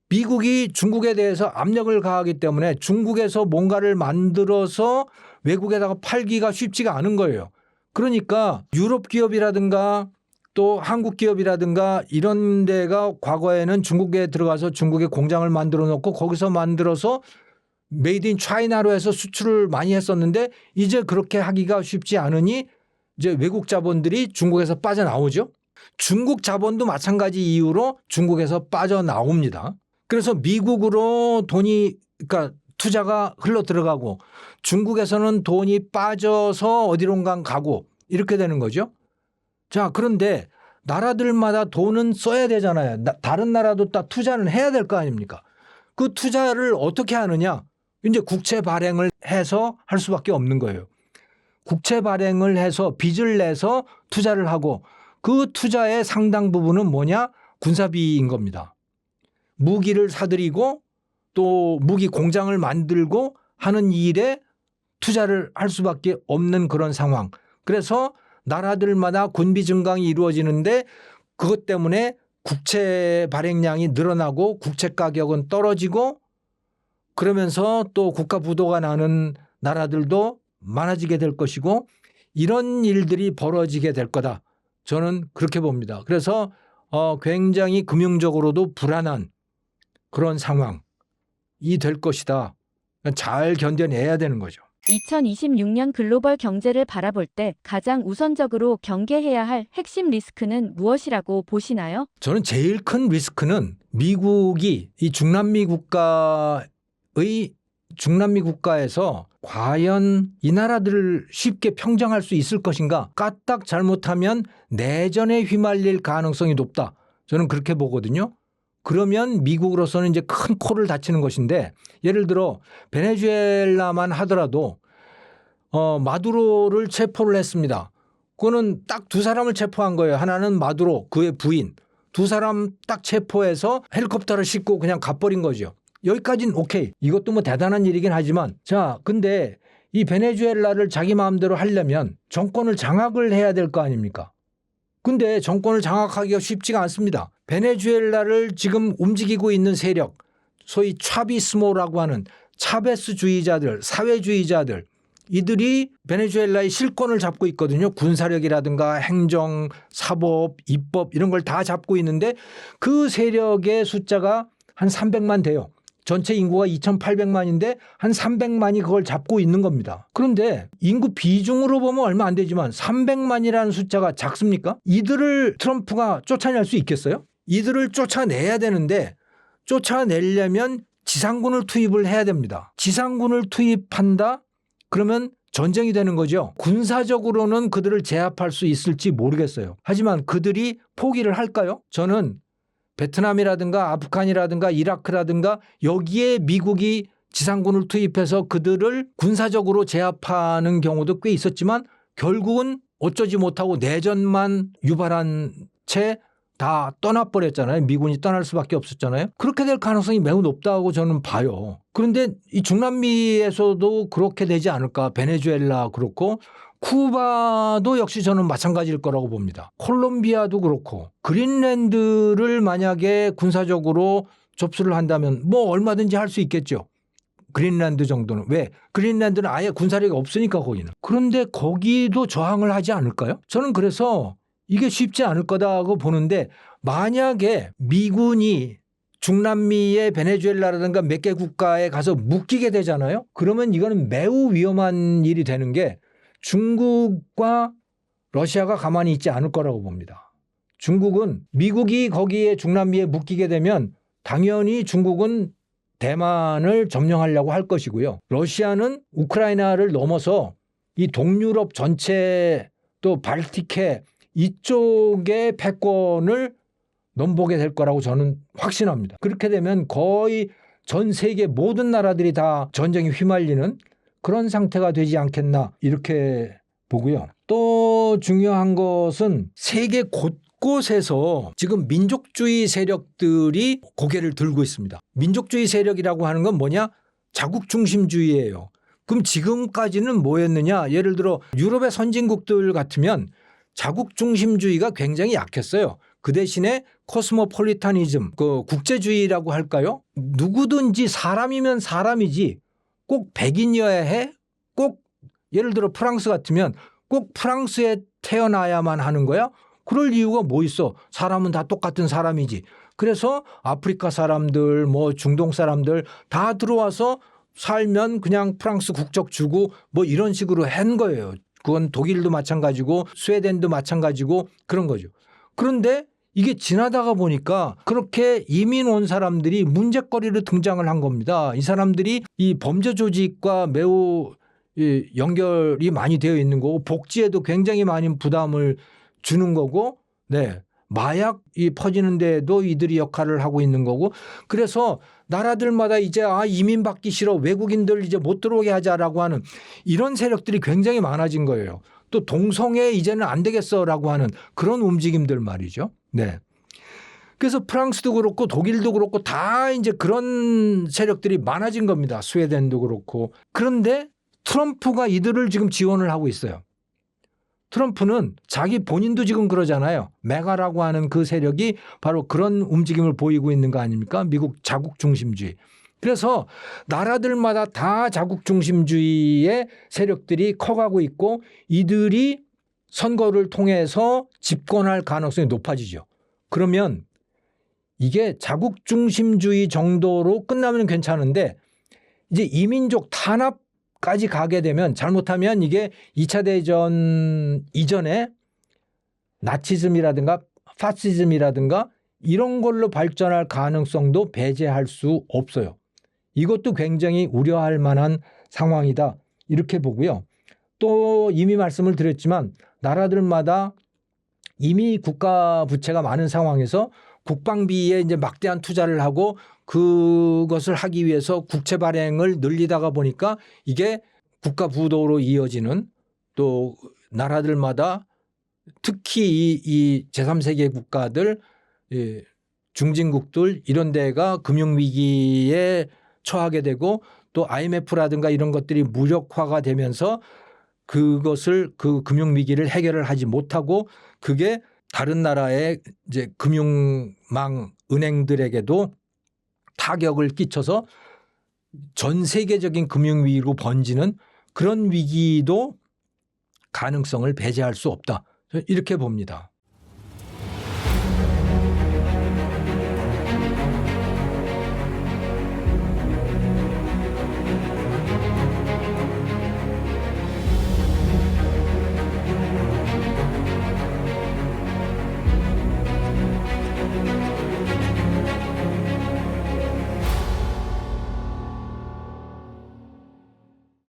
미국이 중국에 대해서 압력을 가하기 때문에 중국에서 뭔가를 만들어서 외국에다가 팔기가 쉽지가 않은 거예요. 그러니까 유럽 기업이라든가 또 한국 기업이라든가 이런 데가 과거에는 중국에 들어가서 중국에 공장을 만들어 놓고 거기서 만들어서 메이드 인 차이나로 해서 수출을 많이 했었는데 이제 그렇게 하기가 쉽지 않으니 이제 외국 자본들이 중국에서 빠져나오죠. 중국 자본도 마찬가지 이유로 중국에서 빠져나옵니다. 그래서 미국으로 돈이 그러니까 투자가 흘러 들어가고 중국에서는 돈이 빠져서 어디론가 가고 이렇게 되는 거죠. 자, 그런데 나라들마다 돈은 써야 되잖아요. 다른 나라도 다 투자는 해야 될 거 아닙니까? 그 투자를 어떻게 하느냐? 이제 국채 발행을 해서 할 수밖에 없는 거예요. 국채 발행을 해서 빚을 내서 투자를 하고 그 투자의 상당 부분은 뭐냐? 군사비인 겁니다. 무기를 사들이고 또 무기 공장을 만들고 하는 일에 투자를 할 수밖에 없는 그런 상황. 그래서 나라들마다 군비 증강이 이루어지는데 그것 때문에 국채 발행량이 늘어나고 국채 가격은 떨어지고 그러면서 또 국가 부도가 나는 나라들도 많아지게 될 것이고 이런 일들이 벌어지게 될 거다. 저는 그렇게 봅니다. 그래서 굉장히 금융적으로도 불안한 그런 상황이 될 것이다. 잘 견뎌내야 되는 거죠. 2026년 글로벌 경제를 바라볼 때 가장 우선적으로 경계해야 할 핵심 리스크는 무엇이라고 보시나요? 저는 제일 큰 리스크는 미국이 이 중남미 국가에서 과연 이 나라들을 쉽게 평정할 수 있을 것인가? 까딱 잘못하면 내전에 휘말릴 가능성이 높다. 저는 그렇게 보거든요. 그러면 미국으로서는 이제 큰 코를 다치는 것인데 예를 들어 베네수엘라만 하더라도 마두로를 체포를 했습니다. 그거는 딱 두 사람을 체포한 거예요. 하나는 마두로 그의 부인. 두 사람 딱 체포해서 헬리콥터를 싣고 그냥 가버린 거죠. 여기까지는 오케이. 이것도 뭐 대단한 일이긴 하지만 자 근데 이 베네수엘라를 자기 마음대로 하려면 정권을 장악을 해야 될 거 아닙니까? 근데 정권을 장악하기가 쉽지가 않습니다. 베네수엘라를 지금 움직이고 있는 세력, 소위 차비스모라고 하는 차베스주의자들, 사회주의자들 이들이 베네수엘라의 실권을 잡고 있거든요. 군사력이라든가 행정, 사법, 입법 이런 걸 다 잡고 있는데 그 세력의 숫자가 한 300만 돼요. 전체 인구가 2,800만인데 한 300만이 그걸 잡고 있는 겁니다. 그런데 인구 비중으로 보면 얼마 안 되지만 300만이라는 숫자가 작습니까? 이들을 트럼프가 쫓아낼 수 있겠어요? 이들을 쫓아내야 되는데 쫓아내려면 지상군을 투입을 해야 됩니다. 지상군을 투입한다? 그러면 전쟁이 되는 거죠. 군사적으로는 그들을 제압할 수 있을지 모르겠어요. 하지만 그들이 포기를 할까요? 저는 베트남이라든가 아프간이라든가 이라크라든가 여기에 미국이 지상군을 투입해서 그들을 군사적으로 제압하는 경우도 꽤 있었지만 결국은 어쩌지 못하고 내전만 유발한 채 다 떠나버렸잖아요. 미군이 떠날 수밖에 없었잖아요. 그렇게 될 가능성이 매우 높다고 저는 봐요. 그런데 이 중남미에서도 그렇게 되지 않을까. 베네수엘라 그렇고 쿠바도 역시 저는 마찬가지일 거라고 봅니다. 콜롬비아도 그렇고 그린랜드를 만약에 군사적으로 접수를 한다면 뭐 얼마든지 할 수 있겠죠. 그린란드 정도는. 왜? 그린란드는 아예 군사력이 없으니까 거기는. 그런데 거기도 저항을 하지 않을까요? 저는 그래서 이게 쉽지 않을 거다고 보는데 만약에 미군이 중남미의 베네수엘라라든가 몇 개 국가에 가서 묶이게 되잖아요. 그러면 이거는 매우 위험한 일이 되는 게 중국과 러시아가 가만히 있지 않을 거라고 봅니다. 중국은 미국이 거기에 중남미에 묶이게 되면 당연히 중국은 대만을 점령하려고 할 것이고요. 러시아는 우크라이나를 넘어서 이 동유럽 전체 또 발틱해 이쪽의 패권을 넘보게 될 거라고 저는 확신합니다. 그렇게 되면 거의 전 세계 모든 나라들이 다 전쟁에 휘말리는 그런 상태가 되지 않겠나 이렇게 보고요. 또 중요한 것은 세계 곳곳에서 지금 민족주의 세력들이 고개를 들고 있습니다. 민족주의 세력이라고 하는 건 뭐냐? 자국 중심주의예요. 그럼 지금까지는 뭐였느냐? 예를 들어 유럽의 선진국들 같으면 자국 중심주의가 굉장히 약했어요. 그 대신에 코스모폴리타니즘, 그 국제주의라고 할까요? 누구든지 사람이면 사람이지 꼭 백인이어야 해? 꼭 예를 들어 프랑스 같으면 꼭 프랑스에 태어나야만 하는 거야? 그럴 이유가 뭐 있어? 사람은 다 똑같은 사람이지. 그래서 아프리카 사람들, 뭐 중동 사람들 다 들어와서 살면 그냥 프랑스 국적 주고 뭐 이런 식으로 한 거예요. 그건 독일도 마찬가지고 스웨덴도 마찬가지고 그런 거죠. 그런데 이게 지나다가 보니까 그렇게 이민 온 사람들이 문제거리로 등장을 한 겁니다. 이 사람들이 이 범죄 조직과 매우 연결이 많이 되어 있는 거고 복지에도 굉장히 많은 부담을 주는 거고 네. 마약이 퍼지는 데에도 이들이 역할을 하고 있는 거고 그래서 나라들마다 이제 이민 받기 싫어 외국인들 이제 못 들어오게 하자라고 하는 이런 세력들이 굉장히 많아진 거예요. 또 동성애 이제는 안 되겠어라고 하는 그런 움직임들 말이죠. 네. 그래서 프랑스도 그렇고 독일도 그렇고 다 이제 그런 세력들이 많아진 겁니다. 스웨덴도 그렇고. 그런데 트럼프가 이들을 지금 지원을 하고 있어요. 트럼프는 자기 본인도 지금 그러잖아요. 메가라고 하는 그 세력이 바로 그런 움직임을 보이고 있는 거 아닙니까? 미국 자국 중심주의. 그래서 나라들마다 다 자국 중심주의의 세력들이 커가고 있고 이들이 선거를 통해서 집권할 가능성이 높아지죠. 그러면 이게 자국 중심주의 정도로 끝나면 괜찮은데 이제 이민족 탄압까지 가게 되면 잘못하면 이게 2차 대전 이전에 나치즘이라든가 파시즘이라든가 이런 걸로 발전할 가능성도 배제할 수 없어요. 이것도 굉장히 우려할 만한 상황이다. 이렇게 보고요. 또 이미 말씀을 드렸지만 나라들마다 이미 국가 부채가 많은 상황에서 국방비에 이제 막대한 투자를 하고 그것을 하기 위해서 국채 발행을 늘리다가 보니까 이게 국가 부도로 이어지는 또 나라들마다 특히 이 제3세계 국가들 중진국들 이런 데가 금융위기에 처하게 되고 또 IMF라든가 이런 것들이 무력화가 되면서 그것을 그 금융위기를 해결을 하지 못하고 그게 다른 나라의 이제 금융망 은행들에게도 타격을 끼쳐서 전 세계적인 금융위기로 번지는 그런 위기도 가능성을 배제할 수 없다. 이렇게 봅니다.